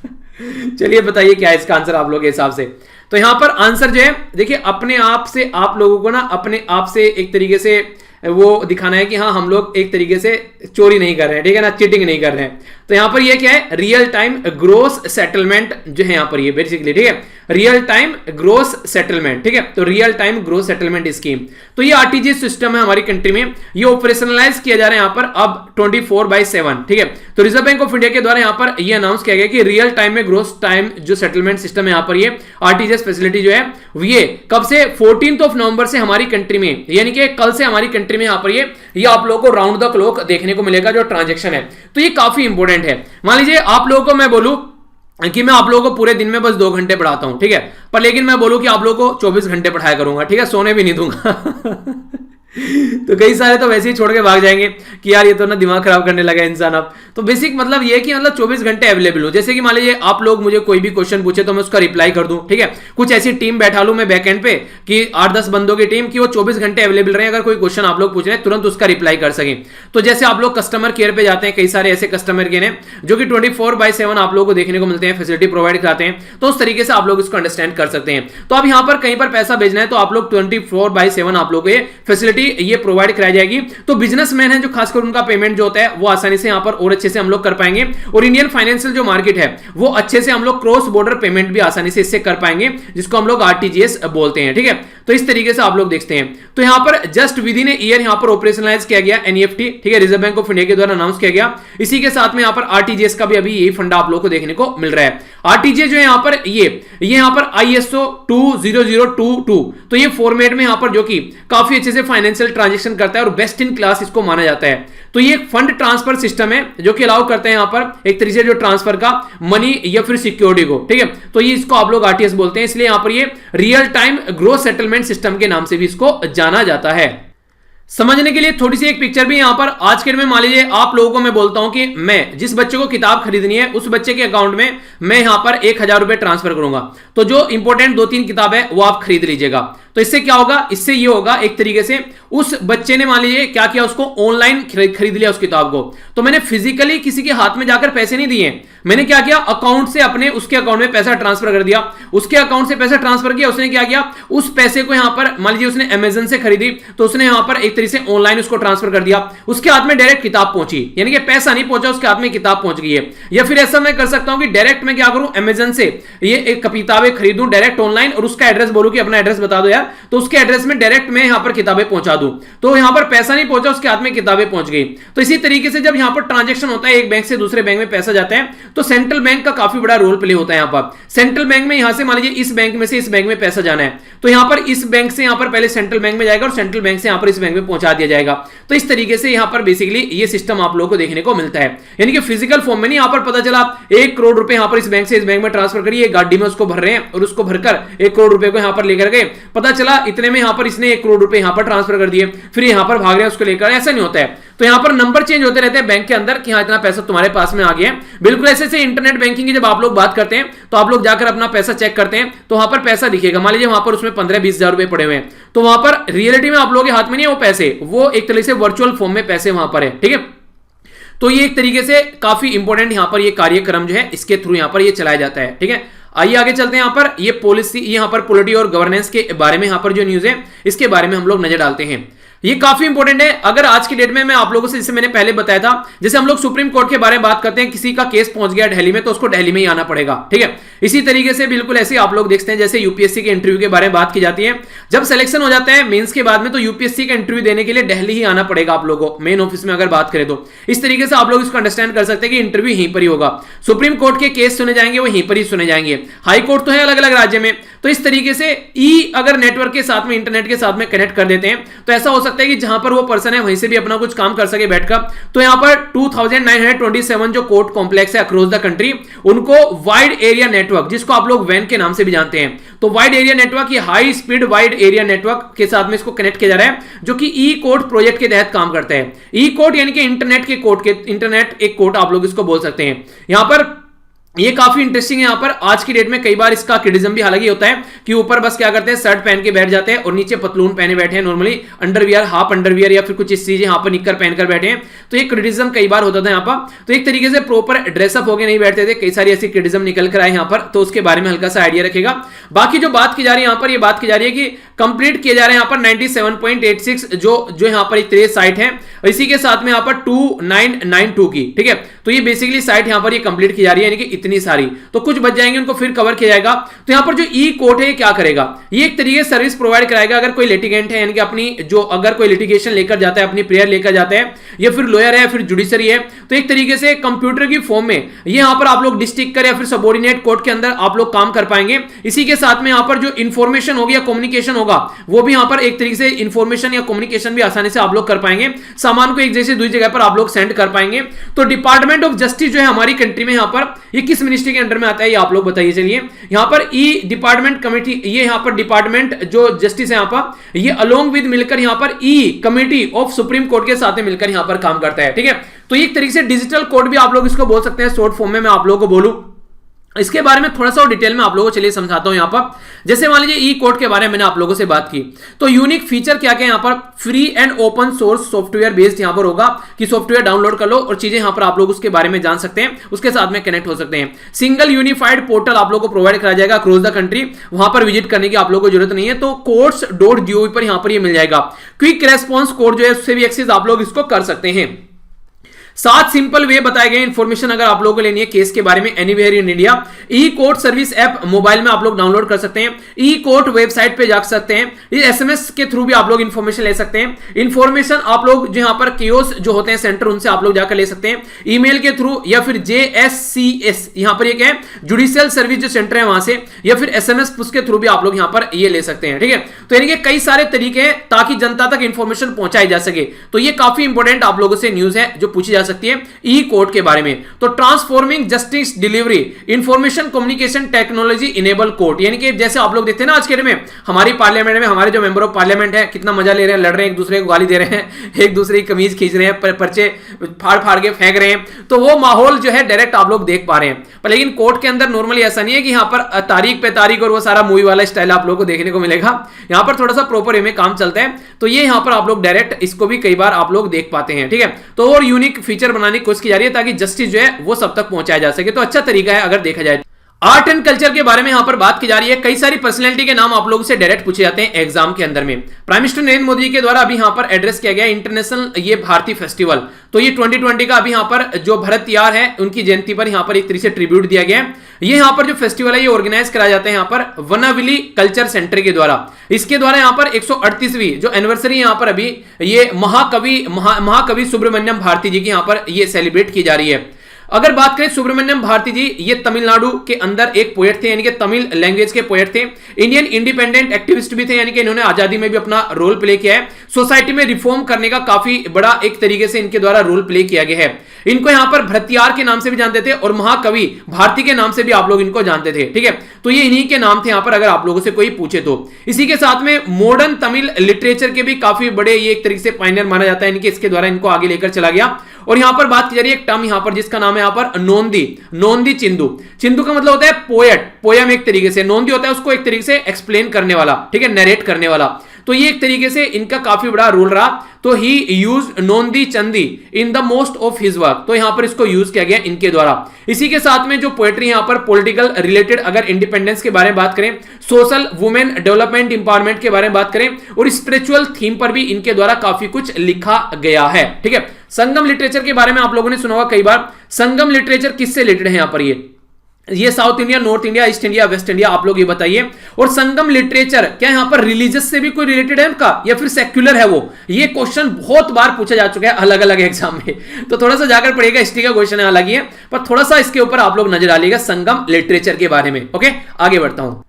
चलिए बताइए क्या है इसका आंसर आप लोगों के हिसाब से। तो यहां पर आंसर जो है देखिए, अपने आप से आप लोगों को ना अपने आप से एक तरीके से वो दिखाना है कि हाँ हम लोग एक तरीके से चोरी नहीं कर रहे हैं, ठीक है ना, चीटिंग नहीं कर रहे हैं। तो यहां पर ये क्या है, रियल टाइम ग्रोस सेटलमेंट जो है यहां पर ये बेसिकली, ठीक है, रियल टाइम ग्रोस सेटलमेंट, ठीक है। तो real time gross settlement scheme, तो ये आरटीजीएस सिस्टम है हमारी कंट्री में, ये ऑपरेशनलाइज किया जा रहा है यहां पर अब 24/7, ठीक है। तो रिजर्व बैंक ऑफ इंडिया के द्वारा यहां पर ये अनाउंस किया गया कि रियल टाइम में ग्रोस टाइम जो सेटलमेंट सिस्टम है यहां पर ये आरटीजीएस फैसिलिटी जो है ये कब से 14 नवंबर से हमारी कंट्री में, यानी कि कल से हमारी कंट्री में यहां पर ये आप लोगों को राउंड द क्लॉक देखने को मिलेगा जो ट्रांजैक्शन है। तो ये काफी इंपॉर्टेंट है। मान लीजिए आप लोगों को मैं बोलूं कि मैं आप लोगों को पूरे दिन में बस 2 घंटे पढ़ाता हूं, ठीक है, पर लेकिन मैं बोलूं कि आप लोगों को 24 घंटे पढ़ाया करूंगा, ठीक है, सोने भी नहीं दूंगा। तो कई सारे तो वैसे ही छोड़ के भाग जाएंगे कि यार ये तो ना दिमाग खराब करने लगा इंसान अब। तो बेसिक मतलब ये कि मतलब 24 घंटे अवेलेबल हो। जैसे कि मान लीजिए आप लोग मुझे कोई भी क्वेश्चन पूछे तो मैं उसका रिप्लाई कर दूं, ठीक है। कुछ ऐसी टीम बैठा लूं मैं बैकएंड पे कि 8-10 बंदों की टीम कि वो 24 घंटे अवेलेबल रहे, अगर कोई क्वेश्चन आप लोग पूछ रहे हैं तुरंत उसका रिप्लाई कर सकें। तो जैसे आप लोग कस्टमर केयर पे जाते हैं, कई सारे ऐसे कस्टमर केयर हैं जो कि 24/7 आप लोगों को देखने को मिलते हैं, फैसिलिटी प्रोवाइड कराते हैं। तो उस तरीके से आप लोग इसको अंडरस्टैंड कर सकते हैं। तो अब यहां पर कहीं पर पैसा भेजना है तो आप लोग 24/7 आप लोग को ये फैसिलिटी ये प्रोवाइड कराई जाएगी। तो बिजनेसमैन है जो खासकर उनका पेमेंट जो होता है वो आसानी से यहां पर और अच्छे से हम लोग कर पाएंगे। और इंडियन फाइनेंशियल जो मार्केट है वो अच्छे से हम लोग क्रॉस बॉर्डर पेमेंट भी आसानी से इससे कर पाएंगे, जिसको हम लोग आरटीजीएस बोलते हैं, ठीक है। तो इस तरीके से आप लोग देखते हैं। तो यहां पर just with in a year यहां पर ऑपरेशनलाइज किया गया एनईएफटी, ठीक है, रिजर्व बैंक ऑफ इंडिया के द्वारा अनाउंस किया गया। इसी के साथ में यहां पर आरटीजीएस का भी अभी यही फंडा आप लोग को देखने को मिल रहा है। आरटीजीएस जो है यहां पर ये यहां पर आईएसओ 20022, तो ये फॉर्मेट में यहां पर जो कि काफी अच्छे से फाइनेंशियल ट्रांजैक्शन करता है और बेस्ट इन क्लास इसको माना जाता है। तो ये फंड ट्रांसफर सिस्टम है जो कि अलाउ करते हैं यहां पर एक तरीके से जो ट्रांसफर का मनी या फिर सिक्योरिटी को, ठीक है। तो ये इसको आप लोग आरटीएस बोलते हैं, इसलिए यहां पर ये real time gross settlement system के नाम से भी इसको जाना जाता है। समझने के लिए थोड़ी सी एक पिक्चर भी यहां पर आज के दिन में मान लीजिए आप लोगों को मैं बोलता हूं कि मैं जिस बच्चे को किताब खरीदनी है उस बच्चे के अकाउंट में मैं यहां पर 1000 रुपए ट्रांसफर करूंगा। तो जो इंपॉर्टेंट 2-3 किताब है वो आप खरीद लीजिएगा। तो इससे क्या होगा, इससे ये होगा एक तरीके से उस बच्चे ने मान लीजिए क्या किया, उसको ऑनलाइन खरीद लिया उस किताब को। तो मैंने फिजिकली किसी के हाथ में जाकर पैसे नहीं दिए, मैंने क्या किया, अकाउंट से अपने उसके अकाउंट में पैसा ट्रांसफर कर दिया। उसके अकाउंट से पैसा ट्रांसफर किया, उसने क्या किया, उस पैसे को यहां पर मान लीजिए उसने अमेजन से खरीदी तो उसने यहां पर एक तरीके से ऑनलाइन उसको ट्रांसफर कर दिया, उसके हाथ में डायरेक्ट किताब पहुंची, यानी कि पैसा नहीं पहुंचा, उसके हाथ में किताब पहुंच गई है। या फिर ऐसा मैं कर सकता हूं कि डायरेक्ट मैं क्या करूं, अमेजन से ये एक किताबें खरीदूं डायरेक्ट ऑनलाइन और उसका एड्रेस बोलूं कि अपना एड्रेस बता दो यार, तो उसके एड्रेस में डायरेक्ट मैं यहां पर किताबें पहुंचा दूं। तो यहां पर पैसा नहीं पहुंचा, उसके हाथ में किताबें पहुंच गई। तो इसी तरीके से जब यहां पर ट्रांजैक्शन होता है, एक बैंक से दूसरे बैंक में पैसा जाता है, तो सेंट्रल बैंक का काफी बड़ा रोल प्ले होता है। यहां पर सेंट्रल बैंक में यहां से मान लीजिए इस बैंक में से इस बैंक में पैसा जाना है, तो यहां पर इस बैंक से यहां पर पहले सेंट्रल बैंक में जाएगा और सेंट्रल बैंक से यहां पर इस बैंक में पहुंचा दिया जाएगा। तो इस तरीके से यहां पर बेसिकली ये सिस्टम आप लोगों को देखने को मिलता है, यानी कि फिजिकल फॉर्म में नहीं। यहां पर पता चला 1 करोड़ रुपए यहां पर इस बैंक से इस बैंक में ट्रांसफर करिए, गाड़ी में उसको भर रहे हैं और उसको भरकर 1 करोड़ रुपए को यहां पर लेकर गए, पता चला इतने में यहां पर इसने 1 करोड़ रुपए यहां पर ट्रांसफर कर दिए, फिर यहां पर भाग रहे हैं उसको लेकर, ऐसा नहीं होता है। तो यहां पर नंबर चेंज होते रहते हैं बैंक के अंदर कि हाँ इतना पैसा तुम्हारे पास में आ गया है। बिल्कुल ऐसे से इंटरनेट बैंकिंग की जब आप लोग बात करते हैं तो आप लोग जाकर अपना पैसा चेक करते हैं तो वहां पर पैसा दिखेगा, मान लीजिए वहां पर उसमें 15-20 हजार रुपए पड़े हुए हैं, तो वहां पर रियलिटी में आप लोगों के हाथ में नहीं है वो पैसे, वो एक तरीके से वर्चुअल फॉर्म में पैसे वहां पर है, ठीक है। तो ये एक तरीके से काफी इंपॉर्टेंट यहां पर ये कार्यक्रम जो है इसके थ्रू यहां पर ये चलाया जाता है, ठीक है। आइए आगे चलते हैं। यहां पर ये पॉलिसी, यहां पर पॉलिटी और गवर्नेंस के बारे में यहां पर जो न्यूज है इसके बारे में हम लोग नजर डालते हैं। ये काफी इंपॉर्टेंट है। अगर आज की डेट में मैं आप लोगों से, जैसे मैंने पहले बताया था, जैसे हम लोग सुप्रीम कोर्ट के बारे में बात करते हैं, किसी का केस पहुंच गया दिल्ली में तो उसको दिल्ली में ही आना पड़ेगा, ठीक है। इसी तरीके से बिल्कुल ऐसे आप लोग देखते हैं जैसे यूपीएससी के इंटरव्यू के बारे में बात की जाती है, जब सिलेक्शन हो जाता है मेंस के बाद में तो यूपीएससी का इंटरव्यू देने के लिए दिल्ली ही आना पड़ेगा आप लोगों को, मेन ऑफिस में अगर बात करें तो। इस तरीके से आप लोग इसको अंडरस्टैंड कर सकते हैं कि इंटरव्यू यहीं पर ही होगा। सुप्रीम कोर्ट के केस सुने जाएंगे वो यहीं पर ही सुने जाएंगे, हाई कोर्ट तो है अलग अलग राज्य में। तो इस तरीके से ई अगर नेटवर्क के साथ में, इंटरनेट के साथ में कनेक्ट कर देते हैं तो ऐसा हो सकता है कि जहां पर वो पर्सन है वहीं से भी अपना कुछ काम कर सके बैठकर। तो यहां पर 2927 जो कोर्ट कॉम्प्लेक्स है अक्रॉस द कंट्री, उनको वाइड एरिया नेटवर्क, जिसको आप लोग वैन के नाम से भी जानते हैं, तो वाइड एरिया नेटवर्क, ये high speed wide area network के साथ में इसको कनेक्ट किया जा रहा है, जो कि ई कोर्ट प्रोजेक्ट के तहत काम करता है। ई कोर्ट यानी कि इंटरनेट के कोर्ट के, इंटरनेट एक कोर्ट आप लोग इसको बोल सकते हैं। यहां पर ये काफी इंटरेस्टिंग है। यहां पर आज की डेट में कई बार इसका क्रिटिसिज्म भी हालांकि होता है कि ऊपर बस क्या करते हैं, शर्ट पहन के बैठ जाते हैं और नीचे पतलून पहने बैठे हैं, नॉर्मली अंडरवियर, हाफ अंडरवियर या फिर कुछ इस चीजें यहां पर निक्कर पहनकर बैठे हैं। तो ये क्रिटिसिज्म कई बार होता था यहां पर, तो एक तरीके से प्रॉपर ड्रेसअप होकर नहीं बैठते थे, कई सारी ऐसी क्रिटिसिज्म निकल कर आए यहां पर, तो उसके बारे में हल्का सा आइडिया रखेगा। बाकी जो बात की जा रही है यहां पर, ये बात की जा रही है कि कंप्लीट किए जा रहे हैं यहां पर 97.86 जो यहां पर एक 23 साइट है, इसी के साथ में यहां पर 2992 की, ठीक है। तो ये बेसिकली साइट यहां पर ये कंप्लीट की जा रही है, यानी कि इतनी सारी, तो कुछ बच जाएंगे उनको फिर कवर किया जाएगा। तो यहां पर जो ई कोर्ट है ये क्या करेगा, ये एक तरीके से सर्विस प्रोवाइड कराएगा। अगर कोई लिटिगेंट है, यानी कि अपनी जो अगर कोई लिटिगेशन लेकर जाता है, अपनी प्रेयर लेकर जाता है, या फिर लॉयर है, फिर जुडिशरी है, तो एक तरीके से कंप्यूटर की फॉर्म में ये यहां पर आप लोग डिस्ट्रिक्ट कर या फिर सबऑर्डिनेट कोर्ट के अंदर आप लोग काम कर पाएंगे। इसी के साथ में यहां पर जो इंफॉर्मेशन होगी या कम्युनिकेशन होगा, वो भी यहां पर एक तरीके से इंफॉर्मेशन या कम्युनिकेशन भी आसानी से आप लोग कर पाएंगे, सामान को एक जैसे दूसरी जगह पर आप लोग सेंड कर पाएंगे। तो डिपार्टमेंट ऑफ जस्टिस जो है हमारी कंट्री में, यहां पर ये किस मिनिस्ट्री के अंडर में आता है ये आप लोग बताइए। चलिए यहां पर ई डिपार्टमेंट कमेटी, ये यहां पर डिपार्टमेंट जो जस्टिस है यहां पर, ये अलोंग विद मिलकर यहां पर ई कमेटी ऑफ सुप्रीम कोर्ट के साथ मिलकर यहां पर काम करता है, ठीक है। तो एक तरीके से डिजिटल कोर्ट भी आप लोग इसको बोल सकते हैं, शॉर्ट फॉर्म में मैं आप लोगों को बोलूं। इसके बारे में थोड़ा सा और डिटेल में आप लोगों को चलिए समझाता हूं। यहां पर जैसे मान लीजिए ई कोड के बारे में मैंने आप लोगों से बात की, तो यूनिक फीचर क्या क्या यहां पर, free and open source software based यहां पर होगा कि सॉफ्टवेयर डाउनलोड कर लो और चीजें यहां पर आप लोग उसके बारे में जान सकते हैं, उसके साथ में कनेक्ट हो सकते हैं। सिंगल यूनिफाइड पोर्टल आप लोगों को प्रोवाइड कराया जाएगा अक्रॉस द कंट्री, वहां पर विजिट करने की आप लोगों को जरूरत नहीं है। तो courts.gov पर यहां पर ये मिल जाएगा। क्विक रेस्पॉन्स कोड जो है उससे भी एक्सेस आप लोग इसको कर सकते हैं। 7 सिंपल वे बताए गए इंफॉर्मेशन अगर आप लोगों को लेनी है केस के बारे में anywhere in India. E court service app mobile में आप लोग डाउनलोड कर सकते हैं, ई कोर्ट वेबसाइट पे जा सकते हैं, ये एसएमएस के थ्रू भी आप लोग इंफॉर्मेशन ले सकते हैं। इंफॉर्मेशन आप लोग जो यहां पर कियोस्क जो होते हैं सेंटर, उनसे आप लोग जाकर ले सकते हैं, ईमेल के थ्रू, या फिर JSCS यहां पर ये क्या है, जुडिशियल सर्विस जो सेंटर है वहां से, या फिर एसएमएस उसके थ्रू भी आप लोग यहां पर ये ले सकते हैं, ठीक है। तो यानी कि कई सारे तरीके हैं ताकि जनता तक इंफॉर्मेशन पहुंचाई जा सके। तो ये काफी इंपॉर्टेंट आप लोगों से न्यूज है जो पूछी जा सकती है ई कोर्ट के बारे में। तो transforming justice delivery information communication technology enable court, यानी कि जैसे आप लोग देखते हैं ना आज के डेट में हमारी पार्लियामेंट में हमारे जो मेंबर ऑफ पार्लियामेंट है कितना मजा ले रहे हैं, लड़ रहे हैं, एक दूसरे को गाली दे रहे हैं, एक दूसरे की कमीज खींच रहे हैं, पर्चे फाड़ फाड़ के फेंक रहे हैं, तो वो माहौल जो है डायरेक्ट आप लोग देख पा रहे हैं। पर लेकिन कोर्ट के अंदर नॉर्मली ऐसा नहीं है कि यहाँ पर तारीख पे तारीख और वो सारा मूवी वाला स्टाइल आप लोगों को देखने को मिलेगा। यहाँ पर थोड़ा सा प्रॉपर वे में काम चलता है, तो ये यहाँ पर आप लोग डायरेक्ट इसको भी कई बार आप लोग देख पाते हैं, ठीक है। तो और यूनिक फीचर बनाने की कोशिश की जा रही है ताकि जस्टिस जो है वो सब तक पहुंचाया जा सके। तो अच्छा तरीका है अगर देखा जाए। आर्ट एंड कल्चर के बारे में यहां पर बात की जा रही है। कई सारी पर्सनैलिटी के नाम आप लोगों से डायरेक्ट पूछे जाते हैं एग्जाम के अंदर में। प्राइम मिनिस्टर नरेंद्र मोदी के द्वारा अभी यहां पर एड्रेस किया गया इंटरनेशनल ये भारतीय फेस्टिवल, तो ये 2020 का अभी यहां पर जो भरत यार है उनकी जयंती पर यहां पर एक तरीके से ट्रिब्यूट दिया गया है। ये यहां पर जो फेस्टिवल है ये ऑर्गेनाइज कराया जाता है यहां पर वनाविली कल्चर सेंटर के द्वारा। इसके द्वारा यहां पर 138वीं जो एनिवर्सरी यहां पर अभी ये महाकवि सुब्रमण्यम भारती जी की यहां पर ये सेलिब्रेट की जा रही है। अगर बात करें सुब्रमण्यम भारती जी, ये तमिलनाडु के अंदर एक पोएट थे, यानी कि तमिल लैंग्वेज के पोएट थे, इंडियन इंडिपेंडेंट एक्टिविस्ट भी थे, यानी कि इन्होंने आजादी में भी अपना रोल प्ले किया है। सोसाइटी में रिफॉर्म करने का काफी बड़ा एक तरीके से इनके द्वारा रोल प्ले किया गया है। इनको यहां पर भरतियार के नाम से भी जानते थे और महाकवि भारती के नाम से भी आप लोग इनको जानते थे, ठीक है। तो ये इन्हीं के नाम थे यहां पर अगर आप लोगों से कोई पूछे तो। इसी के साथ में मॉडर्न तमिल लिटरेचर के भी काफी बड़े ये एक तरीके से पायनियर माना जाता है, इनके इसके द्वारा इनको आगे लेकर चला गया। और यहां पर बात की जा रही है एक टर्म यहां पर जिसका नाम है यहां पर नोंदी चिंदू। चिंदू का मतलब होता है पोएट, पोयम एक तरीके से, नोंदी होता है उसको एक तरीके से एक्सप्लेन करने वाला, ठीक है, नरेट करने वाला। तो ये एक तरीके से इनका काफी बड़ा रोल रहा। तो ही यूज नोंदी चंदी in the most of his work, तो यहां पर इसको यूज किया गया इनके द्वारा। इसी के साथ में जो पोएट्री यहां पर पॉलिटिकल रिलेटेड अगर इंडिपेंडेंस के बारे में बात करें, सोशल वुमेन डेवलपमेंट इंपावरमेंट के बारे में बात करें और स्पिरिचुअल थीम पर भी इनके द्वारा काफी कुछ लिखा गया है, ठीक है। संगम लिटरेचर के बारे में आप लोगों ने सुना होगा कई बार। संगम लिटरेचर किससे रिलेटेड है यहां पर, ये ये south India, north India, east India, waste India, आप लोग ये बताइए। और संगम लिटरेचर क्या यहां पर रिलीजियस से भी कोई रिलेटेड है उनका या फिर सेक्युलर है वो? ये क्वेश्चन बहुत बार पूछा जा चुका है अलग अलग एग्जाम में, तो थोड़ा सा जाकर पढ़िएगा, हिस्ट्री का क्वेश्चन है हालांकि, पर थोड़ा सा इसके ऊपर आप लोग नजर डालिएगा संगम लिटरेचर के बारे में। ओके, आगे बढ़ता हूं।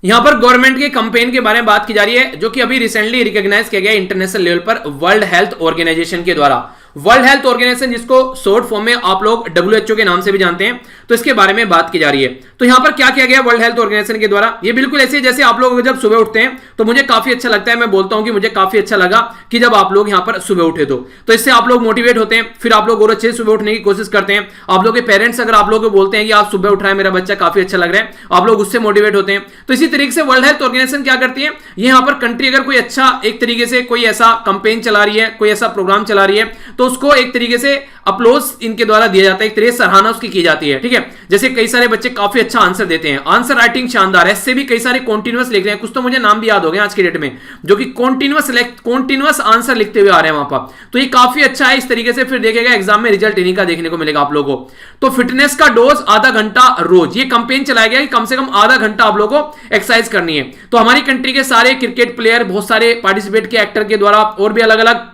यहां पर गवर्नमेंट के कैंपेन के बारे में बात की जा रही है, जो कि अभी रिसेंटली रिकॉग्नाइज किया गया इंटरनेशनल लेवल पर वर्ल्ड हेल्थ ऑर्गेनाइजेशन के द्वारा। वर्ल्ड हेल्थ ऑर्गेनाइजेशन, जिसको शॉर्ट फॉर्म में आप लोग WHO के नाम से भी जानते हैं, तो इसके बारे में बात की जा रही है। तो यहां पर क्या किया गया वर्ल्ड हेल्थ ऑर्गेनाइजेशन के द्वारा? ये बिल्कुल ऐसे जैसे आप लोग जब सुबह उठते हैं तो मुझे काफी अच्छा लगता है, मैं बोलता हूं कि मुझे काफी अच्छा लगा कि जब आप लोग यहां पर सुबह उठे तो इससे आप लोग मोटिवेट होते हैं, फिर आप लोग और अच्छे से सुबह उठने की कोशिश करते हैं। आप लोग के पेरेंट्स अगर आप लोग को बोलते हैं कि आप सुबह उठ रहा है, मेरा बच्चा काफी अच्छा लग रहा है, आप लोग उससे मोटिवेट होते हैं। तो इसी तरीके से वर्ल्ड हेल्थ ऑर्गेनाइजेशन क्या करती है, यहां पर कंट्री अगर कोई अच्छा एक तरीके से कोई ऐसा कंपेन चला रही है, कोई ऐसा प्रोग्राम चला रही है, तो उसको एक तरीके से अपलोज इनके द्वारा दिया जाता है, एक तरीके से सराहना उसकी की जाती है। ठीक है, जैसे कई सारे बच्चे काफी अच्छा आंसर देते हैं, आंसर राइटिंग शानदार है, इससे भी कई सारे कॉन्टिन्यूअस लिख रहे हैं, कुछ तो मुझे नाम भी याद हो गए आज की डेट में, जो कि कॉन्टिन्यूअस आंसर लिखते हुए आ रहे हैं वहां पर, तो ये काफी अच्छा है। इस तरीके से फिर देखेगा एग्जाम में रिजल्ट इन्हीं का देखने को मिलेगा आप लोगों को। तो फिटनेस का डोज आधा घंटा रोज, ये कंपेन चलाया गया कि कम से कम आधा घंटा आप लोगों को एक्सरसाइज करनी है। तो हमारी कंट्री के सारे क्रिकेट प्लेयर, बहुत सारे पार्टिसिपेट किए एक्टर के द्वारा, और भी अलग अलग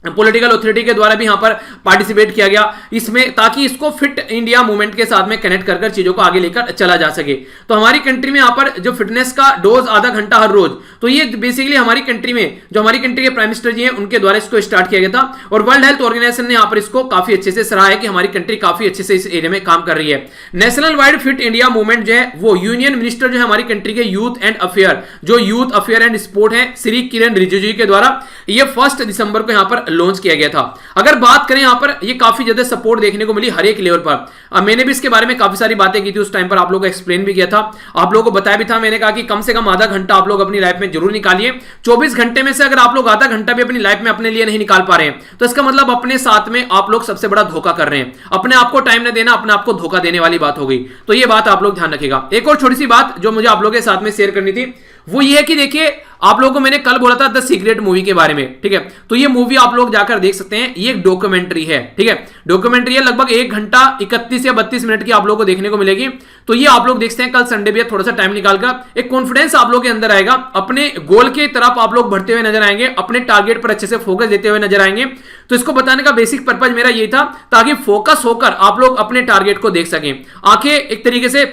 पॉलिटिकल अथॉरिटी के द्वारा भी यहां पर पार्टिसिपेट किया गया इसमें, ताकि इसको फिट इंडिया मूवमेंट के साथ में कनेक्ट कर चीजों को आगे लेकर चला जा सके। तो हमारी कंट्री में यहां पर जो फिटनेस का डोज आधा घंटा हर रोज, तो ये बेसिकली हमारी कंट्री में जो हमारी कंट्री के प्राइम मिनिस्टर जी हैं उनके द्वारा इसको स्टार्ट किया गया था, और वर्ल्ड हेल्थ ऑर्गेनाइजेशन ने यहां पर इसको काफी अच्छे से सराहा है कि हमारी कंट्री काफी अच्छे से इस एरिया में काम कर रही है। National wide fit India movement जो है वो यूनियन मिनिस्टर जो है हमारी कंट्री के यूथ एंड अफेयर, जो यूथ अफेयर एंड स्पोर्ट है, श्री किरण रिजिजू जी के द्वारा ये 1 दिसंबर को यहां पर लॉन्च किया गया था। अगर बात करें यहां पर, ये काफी ज्यादा सपोर्ट देखने को मिली हर एक लेवल पर। मैंने भी इसके बारे में काफी सारी बातें की थी उस टाइम पर, आप लोगों को एक्सप्लेन भी किया था, आप लोगों को बताया भी था, मैंने कहा कि कम से कम आधा घंटा आप लोग अपनी लाइफ में जरूर निकालिए। 24 घंटे में से अगर आप लोग आधा घंटा भी अपनी लाइफ में अपने लिए नहीं निकाल पा रहे हैं, तो इसका मतलब अपने साथ में आप लोग सबसे बड़ा धोखा कर रहे हैं। अपने आप को टाइम न देना अपने आप को धोखा देने वाली बात हो गई, तो ये बात आप लोग ध्यान रखिएगा। एक और छोटी सी बात जो मुझे आप लोगों के साथ में शेयर करनी थी, वो ये है कि देखिए आप लोगों को मैंने कल बोला था द सीक्रेट मूवी के बारे में, ठीक है, तो ये मूवी आप लोग जाकर देख सकते हैं, ये एक डॉक्यूमेंट्री है, ठीक है, डॉक्यूमेंट्री है, लगभग 1 घंटा 31 या 32 मिनट की आप लोगों को देखने को मिलेगी। तो ये आप लोग देख सकते हैं, कल संडे भी है, थोड़ा सा टाइम निकालकर एक कॉन्फिडेंस आप लोग के अंदर आएगा, अपने गोल की तरफ आप लोग बढ़ते हुए नजर आएंगे, अपने टारगेट पर अच्छे से फोकस देते हुए नजर आएंगे। तो इसको बताने का बेसिक पर्पज मेरा यही था, ताकि फोकस होकर आप लोग अपने टारगेट को देख सकें, आंखें एक तरीके से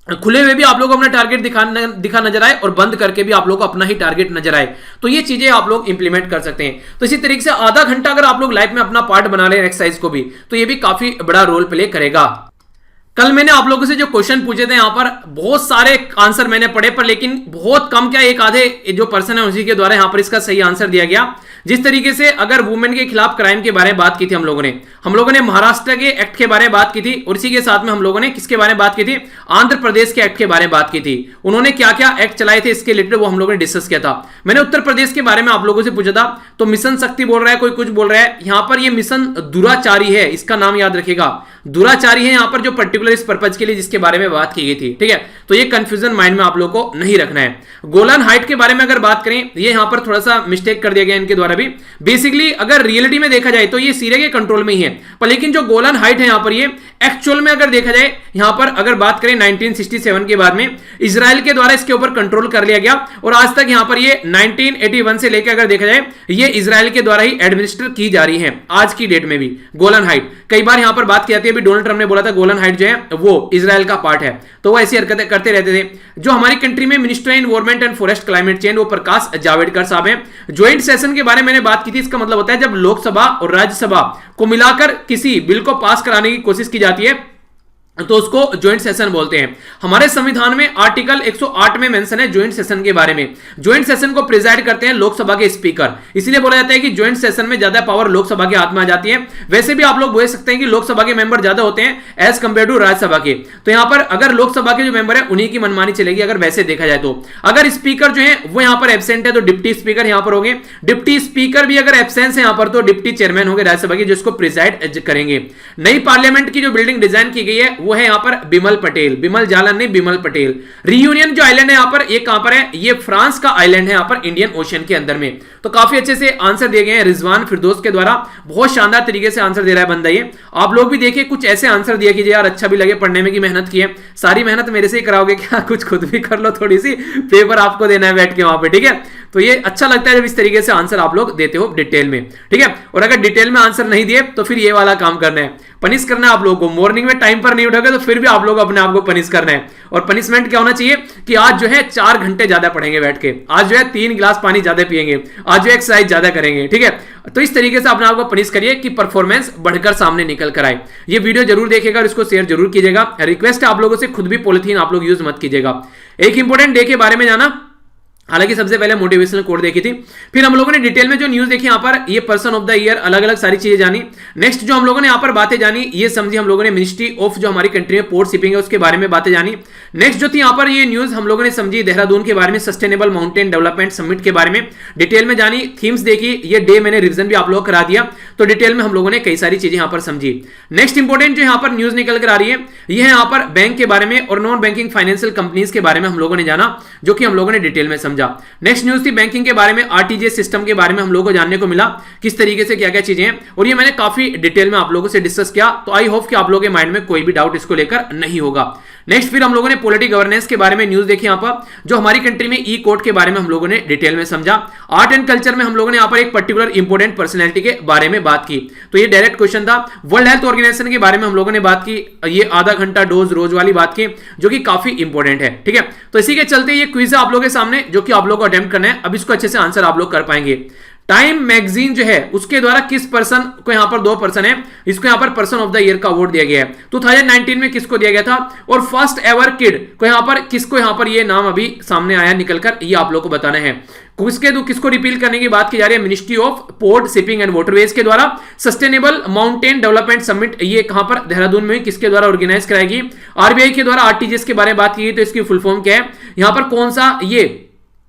खुले हुए भी आप लोग अपना टारगेट दिखा नजर आए, और बंद करके भी आप लोग को अपना ही टारगेट नजर आए। तो ये चीजें आप लोग इंप्लीमेंट कर सकते हैं। तो इसी तरीके से आधा घंटा अगर आप लोग लाइफ में अपना पार्ट बना रहे हैं एक्सरसाइज को भी, तो ये भी काफी बड़ा रोल प्ले करेगा। कल मैंने आप लोगों से जो क्वेश्चन पूछे थे, यहां पर बहुत सारे आंसर मैंने पढ़े, पर लेकिन बहुत कम क्या एक आधे जो पर्सन है उसी के द्वारा यहां पर इसका सही आंसर दिया गया। जिस तरीके से अगर वुमेन के खिलाफ क्राइम के बारे में बात की थी हम लोगों ने महाराष्ट्र के एक्ट के बारे में बात की थी, और इसी के साथ में हम लोगों ने किसके बारे में बात की थी, आंध्र प्रदेश के एक्ट के बारे में बात की थी। उन्होंने क्या क्या एक्ट चलाए थे इसके रिलेटेड वो हम लोगों ने डिस्कस किया था। मैंने उत्तर प्रदेश के बारे में आप लोगों से पूछा था, तो मिशन शक्ति बोल रहा है, कोई कुछ बोल रहा है, यहां पर ये मिशन दुराचारी है, इसका नाम याद रखिएगा, दुराचारी है यहां पर, जो पर्टिकुलर इस पर्पज के लिए जिसके बारे में बात की गई थी, ठीक है। तो ये कंफ्यूजन माइंड में आप लोगों को नहीं रखना है। गोलान हाइट के बारे में अगर बात करें, ये यहां पर थोड़ा सा मिस्टेक कर दिया गया इनके द्वारा भी। बेसिकली अगर रियलिटी में देखा जाए तो ये सीरिया के कंट्रोल में ही है, पर लेकिन जो गोलान हाइट है यहां पर, ये एक्चुअल में अगर देखा जाए, यहां पर अगर बात करें 1967 के बाद में इजराइल के द्वारा इसके ऊपर कंट्रोल कर लिया गया, और आज तक यहां पर ये 1981 से लेकर अगर देखा जाए, ये इजराइल के द्वारा ही एडमिनिस्टर की जा रही है आज की डेट में भी। गोलान हाइट कई बार यहां पर बात की जाती है, अभी डोनाल्ड ट्रंप ने बोला था गोलान हाइट जो है वो इजराइल का पार्ट है, तो वो ऐसी हरकतें करते रहते थे। जो हमारी कंट्री में minister environment and forest climate change वो प्रकाश जावड़ेकर साहब हैं। ज्वाइंट सेशन के बारे में मैंने बात की थी, इसका मतलब होता है जब लोकसभा और राज्यसभा को मिलाकर किसी बिल को पास कराने की कोशिश की जाती है, तो उसको ज्वाइंट सेशन बोलते हैं। हमारे संविधान में आर्टिकल 108 में मेंशन है ज्वाइंट सेशन के बारे में। ज्वाइंट सेशन को प्रिजाइड करते हैं लोकसभा के स्पीकर, इसलिए बोला जाता है कि ज्वाइंट सेशन में ज्यादा पावर लोकसभा के हाथ में आ जाती है। वैसे भी आप लोग बोल सकते हैं कि लोकसभा के मेंबर ज्यादा होते हैं एज कंपेयर टू राज्यसभा के, तो यहां पर अगर लोकसभा के जो मेंबर है उन्हीं की मनमानी चलेगी अगर वैसे देखा जाए तो। अगर स्पीकर जो है वो यहां पर एब्सेंट है तो डिप्टी स्पीकर यहां पर होंगे, डिप्टी स्पीकर भी अगर एब्सेंस है यहां पर तो डिप्टी चेयरमैन होंगे राज्यसभा के, जिसको प्रिजाइड करेंगे। नई पार्लियामेंट की जो बिल्डिंग डिजाइन की गई है वो है यहाँ पर बिमल पटेल, बिमल जालन नहीं बिमल पटेल। रियूनियन जो आइलैंड है यहाँ पर, ये कहां पर है, ये फ्रांस का आइलैंड है यहाँ पर इंडियन ओशन के अंदर में। तो काफी अच्छे से आंसर दिए गए हैं रिजवान फिरदौस के द्वारा, बहुत शानदार तरीके से आंसर दे रहा है बंदा ये। आप लोग भी देखिए कुछ ऐसे आंसर दिया कीजिए यार, अच्छा भी लगे पढ़ने में कि मेहनत की है। सारी मेहनत मेरे से ही कराओगे क्या, कुछ खुद भी कर लो थोड़ी सी, पेपर आपको देना है बैठ के वहां पे, ठीक है। तो ये अच्छा लगता है जब इस तरीके से आंसर आप लोग देते हो डिटेल में, ठीक है। और अगर डिटेल में आंसर नहीं दिए तो फिर ये वाला काम करना है, पनिश करना है आप लोगों को। मॉर्निंग में टाइम पर नहीं उठोगे तो फिर भी आप लोग अपने आप को पनिश करना है। और पनिशमेंट क्या होना चाहिए कि आज जो है 4 घंटे ज्यादा पढ़ेंगे बैठ के, आज जो है 3 गिलास पानी ज्यादा पिएंगे, आज जो एक्सरसाइज ज्यादा करेंगे, ठीक है। तो इस तरीके से अपने आप को पनिश करिए कि परफॉर्मेंस बढ़कर सामने निकल कर आए। ये वीडियो जरूर देखिएगा और इसको शेयर जरूर कीजिएगा। रिक्वेस्ट है आप लोगों से, खुद भी पॉलिथीन आप लोग यूज मत कीजिएगा। एक इंपॉर्टेंट डे के बारे में जाना, हालांकि सबसे पहले मोटिवेशनल कोड देखी थी, फिर हम लोगों ने डिटेल में जो न्यूज देखी यहाँ पर, ये पर्सन ऑफ द ईयर, अलग अलग सारी चीजें जानी। नेक्स्ट जो हम लोगों ने यहाँ पर बातें जानी, ये समझी हम लोगों ने मिनिस्ट्री ऑफ जो हमारी कंट्री में पोर्ट शिपिंग है उसके बारे में बातें जानी। नेक्स्ट जो थी यहाँ पर ये न्यूज हम लोगों ने समझी देहरादून के बारे में, सस्टेनेबल माउंटेन डेवलपमेंट समिट के बारे में डिटेल में जानी। थीम्स देखी, ये डे मैंने रिविजन भी आप लोग करा दिया, तो डिटेल में हम लोगों ने कई सारी चीजें यहाँ पर समझी। नेक्स्ट इंपॉर्टेंट जो यहाँ पर न्यूज निकल कर आ रही है, ये है यहाँ पर बैंक के बारे में और नॉन बैंकिंग फाइनेंशियल कंपनीज के बारे में हम लोगों ने जाना, जो कि हम लोगों ने डिटेल में समझा। नेक्स्ट न्यूज थी बैंकिंग के बारे में, आरटीजीएस सिस्टम के बारे में हम लोगों को जानने को मिला, किस तरीके से क्या क्या चीजें हैं, और ये मैंने काफी डिटेल में आप लोगों से डिस्कस किया। तो आई होप कि आप लोगों के माइंड में कोई भी डाउट इसको लेकर नहीं होगा। नेक्स्ट फिर हम लोगों ने पॉलिटिक गवर्नेंस के बारे में न्यूज देखी यहाँ पर, जो हमारी कंट्री में ई कोर्ट के बारे में हम लोगों ने डिटेल में समझा। आर्ट एंड कल्चर में हम लोगों ने यहाँ पर एक पर्टिकुलर इंपॉर्टेंट पर्सनैलिटी के बारे में बात की, तो ये डायरेक्ट क्वेश्चन था। वर्ल्ड हेल्थ ऑर्गेनाइजेशन के बारे में हम लोगों ने बात की, ये आधा घंटा डोज रोज वाली बात की, जो कि काफी इंपॉर्टेंट है, ठीक है। तो इसी के चलते ये क्विज है आप लोगों के सामने, जो कि आप लोगों को अटेम्प्ट करना है। अब इसको अच्छे से आंसर आप लोग कर पाएंगे। टाइम मैगजीन जो है उसके द्वारा किस पर्सन को, यहां पर 2 पर्सन है, इसको यहां पर पर्सन ऑफ द ईयर का अवार्ड दिया गया है। 2019 में किसको दिया गया था, और फर्स्ट एवर किड को यहां पर किसको, यहां पर ये नाम अभी सामने आया निकलकर, ये आप लोग को बताना है। किसको रिपील करने की बात की जा रही है, ministry of port shipping and waterways के द्वारा सस्टेनेबल माउंटेन डेवलपमेंट समिट, ये कहां पर देहरादून में किसके द्वारा ऑर्गेनाइज कराएगी। आरबीआई के द्वारा आरटीजीएस के बारे में बात की गई, तो इसकी फुल फॉर्म क्या है, यहां पर कौन सा ये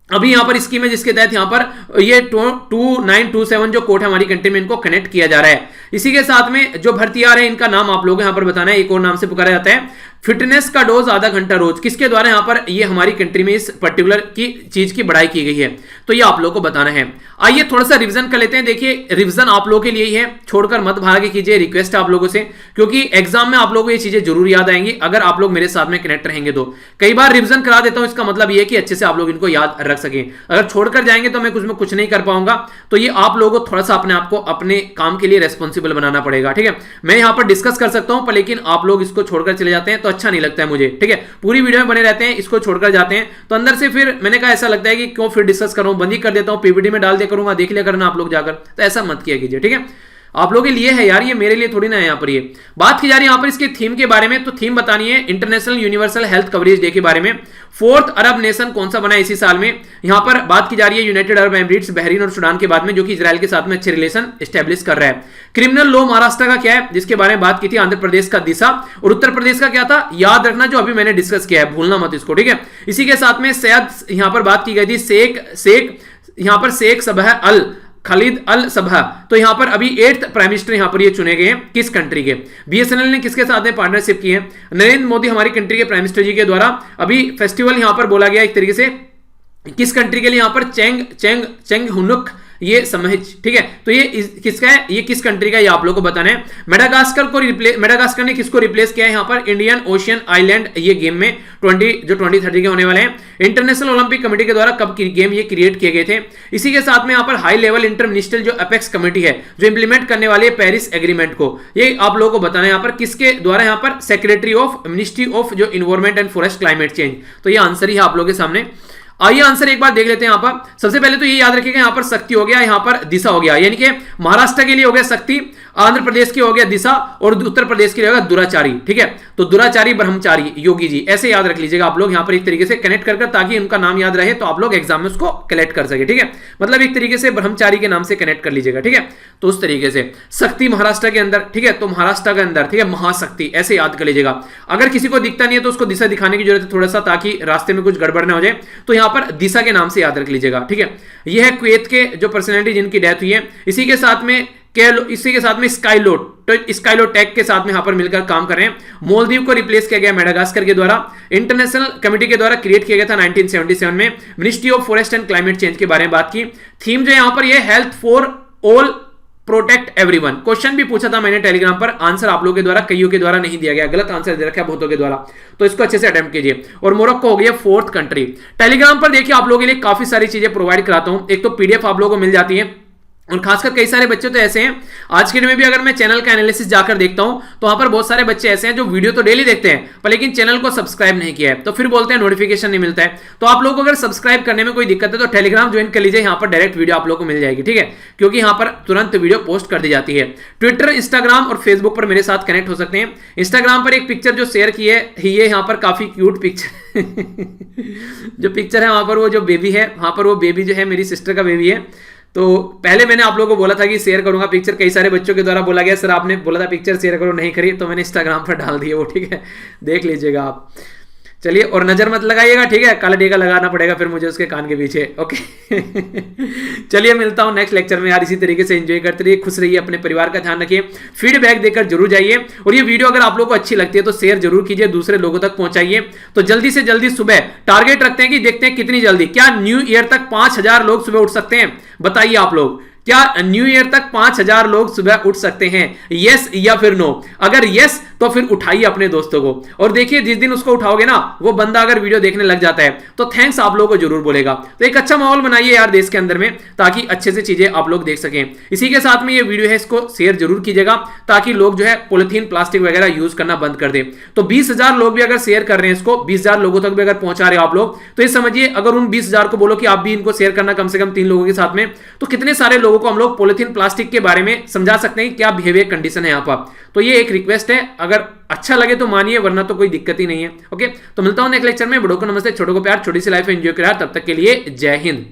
अभी यहां पर स्कीम है जिसके तहत यहां पर ये 2927 जो कोर्ट है हमारी कंट्री में, इनको कनेक्ट किया जा रहा है। इसी के साथ में जो भर्ती आ रहे हैं इनका नाम आप लोग यहां पर बताना है, एक और नाम से पुकारा जाता है फिटनेस का डोज आधा घंटा रोज, किसके द्वारा यहां पर ये हमारी कंट्री में इस पर्टिकुलर की चीज की बढ़ाई की गई है, तो ये आप लोग को बताना है। आइए थोड़ा सा रिवीजन कर लेते हैं। देखिए रिवीजन आप लोगों के लिए ही है, छोड़कर मत भागे कीजिए, रिक्वेस्ट है आप लोगों से, क्योंकि एग्जाम में आप लोगों को ये चीजें जरूर याद आएंगी अगर आप लोग मेरे साथ में कनेक्ट रहेंगे। तो कई बार रिवीजन करा देता हूं, इसका मतलब ये कि अच्छे से आप लोग इनको याद रख सकें। अगर छोड़कर जाएंगे तो मैं कुछ नहीं कर पाऊंगा, तो ये आप लोगों को थोड़ा सा अपने आप को अपने काम के लिए रेस्पॉन्सिबल बनाना पड़ेगा, ठीक है। मैं यहां पर डिस्कस कर सकता हूं, पर लेकिन आप लोग इसको छोड़कर चले जाते हैं तो अच्छा नहीं लगता है मुझे, ठीक है। पूरी वीडियो में बने रहते हैं, इसको छोड़कर जाते हैं तो अंदर से फिर मैंने कहा ऐसा लगता है कि क्यों फिर डिस्कस कर रहा हूं, बंद ही कर देता हूं, पीपीटी में डाल दिया करूंगा, देख लिया करना आप लोग जाकर, तो ऐसा मत किया कीजिए, ठीक है। आप लोगों के लिए है यार, ये मेरे लिए थोड़ी ना है। यहां पर ये बात की जा रही है यहां पर इसके थीम के बारे में, तो थीम बतानी है international universal health coverage day के बारे में। 4th अरब नेशन कौन सा बना है इसी साल में, यहां पर बात की जा रही है यूनाइटेड अरब एमिरेट्स, बहरीन और सूडान के बाद में, जो कि इजराइल के साथ में अच्छे रिलेशन एस्टेब्लिश कर रहा है। क्रिमिनल लॉ महाराष्ट्र का क्या है, जिसके बारे में बात की थी, आंध्र प्रदेश का दिशा, और उत्तर प्रदेश का क्या था, याद रखना जो अभी मैंने डिस्कस किया है, भूलना मत इसको, ठीक है। इसी के साथ में शायद यहां पर बात की गई थी यहां पर शेख सबह अल खालिद अल सबह, तो यहां पर अभी 8th प्राइम मिनिस्टर यहां पर ये चुने गए हैं, किस कंट्री के। बीएसएनएल ने किसके साथ में पार्टनरशिप की है, नरेंद्र मोदी हमारी कंट्री के प्राइम मिनिस्टर जी के द्वारा अभी फेस्टिवल यहां पर बोला गया एक तरीके से, किस कंट्री के लिए, यहां पर चेंग हुनुक ये समझ, ठीक है। तो ये किसका है, ये किस कंट्री का, ये आप लोग को बताना है। मेडागास्कर ने किसको रिप्लेस किया है यहां पर, इंडियन ओशियन आइलैंड, ये गेम में 2030 के होने वाले हैं। इंटरनेशनल ओलंपिक कमेटी के द्वारा कब गेम ये क्रिएट किए गए थे। इसी के साथ में यहां पर हाई लेवल इंटरमिनिस्ट्रियल जो अपेक्स कमेटी है जो इंप्लीमेंट करने वाली है पेरिस एग्रीमेंट को, ये आप लोगों को बताना है यहां पर किसके द्वारा, यहां पर सेक्रेटरी ऑफ मिनिस्ट्री ऑफ जो environment and forest climate change, तो ये आंसर ही है आप लोगों के सामने। आइए आंसर एक बार देख लेते हैं यहां पर। सबसे पहले तो ये याद रखिएगा यहां पर शक्ति हो गया, यहां पर दिशा हो गया, यानी कि महाराष्ट्र के लिए हो गया शक्ति, आंध्र प्रदेश की हो गया दिशा, और उत्तर प्रदेश के लिए होगा दुराचारी, ठीक है। तो दुराचारी ब्रह्मचारी योगी जी, ऐसे याद रख लीजिएगा आप लोग यहां पर एक तरीके से कनेक्ट कर, ताकि उनका नाम याद रहे, तो आप लोग एग्जाम में उसको कलेक्ट कर सके, ठीक है। मतलब एक तरीके से ब्रह्मचारी के नाम से कनेक्ट कर लीजिएगा, ठीक है। तो उस तरीके से शक्ति महाराष्ट्र के अंदर, ठीक है, तो महाराष्ट्र के अंदर, ठीक है, महाशक्ति, ऐसे याद कर लीजिएगा। अगर किसी को दिखता नहीं है तो उसको दिशा दिखाने की जरूरत है थोड़ा सा, ताकि रास्ते में कुछ गड़बड़ ना हो जाए, तो यहां पर दिशा के नाम से याद रख लीजिएगा, ठीक है। यह है कुवैत के जो पर्सनैलिटी जिनकी डेथ हुई है। इसी के साथ में इसी के साथ में स्काईलोट, तो स्काईलोट टेक के साथ में यहां पर मिलकर काम कर रहे हैं। मोलदीव को रिप्लेस किया गया मेडागास्कर के द्वारा, इंटरनेशनल कमेटी के द्वारा क्रिएट किया गया था 1977 में। Ministry of forest and climate change के बारे में बात की। थीम जो यहां पर ये health for all protect everyone. Question भी पूछा था मैंने टेलीग्राम पर, आंसर आप लोगों के द्वारा, कईयों के द्वारा नहीं दिया गया, गलत आंसर दे रखा है बहुतों के द्वारा, तो इसको अच्छे से अटेम्प्ट कीजिए। और मोरक्को हो गया 4th कंट्री। टेलीग्राम पर देखिए आप लोगों के लिए काफी सारी चीजें प्रोवाइड कराता हूं। एक तो पीडीएफ आप लोगों को मिल जाती है, और खासकर कई सारे बच्चे तो ऐसे हैं, आज के दिन में भी अगर मैं चैनल का एनालिसिस जाकर देखता हूं तो वहां पर बहुत सारे बच्चे ऐसे हैं जो वीडियो तो डेली देखते हैं पर लेकिन चैनल को सब्सक्राइब नहीं किया है, तो फिर बोलते हैं नोटिफिकेशन नहीं मिलता है। तो आप लोगों को अगर सब्सक्राइब करने में कोई दिक्कत है तो टेलीग्राम ज्वाइन कर लीजिए, यहां पर डायरेक्ट वीडियो आप लोगों को मिल जाएगी, ठीक है, क्योंकि यहां पर तुरंत वीडियो पोस्ट कर दी जाती है। ट्विटर, इंस्टाग्राम और फेसबुक पर मेरे साथ कनेक्ट हो सकते हैं। इंस्टाग्राम पर एक पिक्चर जो शेयर की है ये यहां पर काफी क्यूट पिक्चर जो पिक्चर है वहां पर वो जो बेबी है, वहां पर वो बेबी जो है मेरी सिस्टर का बेबी है। तो पहले मैंने आप लोगों को बोला था कि शेयर करूंगा पिक्चर, कई सारे बच्चों के द्वारा बोला गया सर आपने बोला था पिक्चर शेयर करो, नहीं करी, तो मैंने इंस्टाग्राम पर डाल दिया वो, ठीक है, देख लीजिएगा आप। चलिए, और नजर मत लगाइएगा, ठीक है, काला टीका लगाना पड़ेगा फिर मुझे उसके कान के पीछे, ओके। चलिए मिलता हूं नेक्स्ट लेक्चर में यार, इसी तरीके से एंजॉय करते रहिए, खुश रहिए, अपने परिवार का ध्यान रखिए, फीडबैक देकर जरूर जाइए, और ये वीडियो अगर आप लोगों को अच्छी लगती है तो शेयर जरूर कीजिए, दूसरे लोगों तक पहुंचाइए। तो जल्दी से जल्दी सुबह टारगेट रखते हैं कि देखते हैं कितनी जल्दी, क्या न्यू ईयर तक 5000 लोग सुबह उठ सकते हैं, बताइए आप लोग, क्या न्यू ईयर तक 5000 लोग सुबह उठ सकते हैं, यस या फिर नो? अगर यस तो फिर उठाइए अपने दोस्तों को, और देखिए जिस दिन उसको उठाओगे ना वो बंदा अगर वीडियो देखने लग जाता है तो थैंक्स आप लोगों को जरूर बोलेगा। तो एक अच्छा माहौल बनाइए यार देश के अंदर में, ताकि अच्छे से चीजें आप लोग देख सकें। इसी के साथ में ये वीडियो है इसको शेयर जरूर कीजिएगा, ताकि लोग जो है पॉलिथीन प्लास्टिक वगैरह यूज करना बंद कर दे। तो 20,000 लोग भी अगर शेयर कर रहे हैं इसको, 20,000 लोगों तक भी अगर पहुंचा रहे हो आप लोग, तो ये समझिए अगर उन 20,000 को बोलो कि आप भी इनको शेयर करना कम से कम 3 लोगों के साथ में, तो कितने सारे लोगों को हम लोग पॉलिथीन प्लास्टिक के बारे में समझा सकते हैं, क्या बिहेवियर कंडीशन है यहाँ पर। तो ये एक रिक्वेस्ट है, अगर अच्छा लगे तो मानिए, वरना तो कोई दिक्कत ही नहीं है, ओके। तो मिलता हूं नेक्स्ट लेक्चर में, बड़ों को नमस्ते, छोटों को प्यार, छोटी सी लाइफ एंजॉय करा, तब तक के लिए जय हिंद।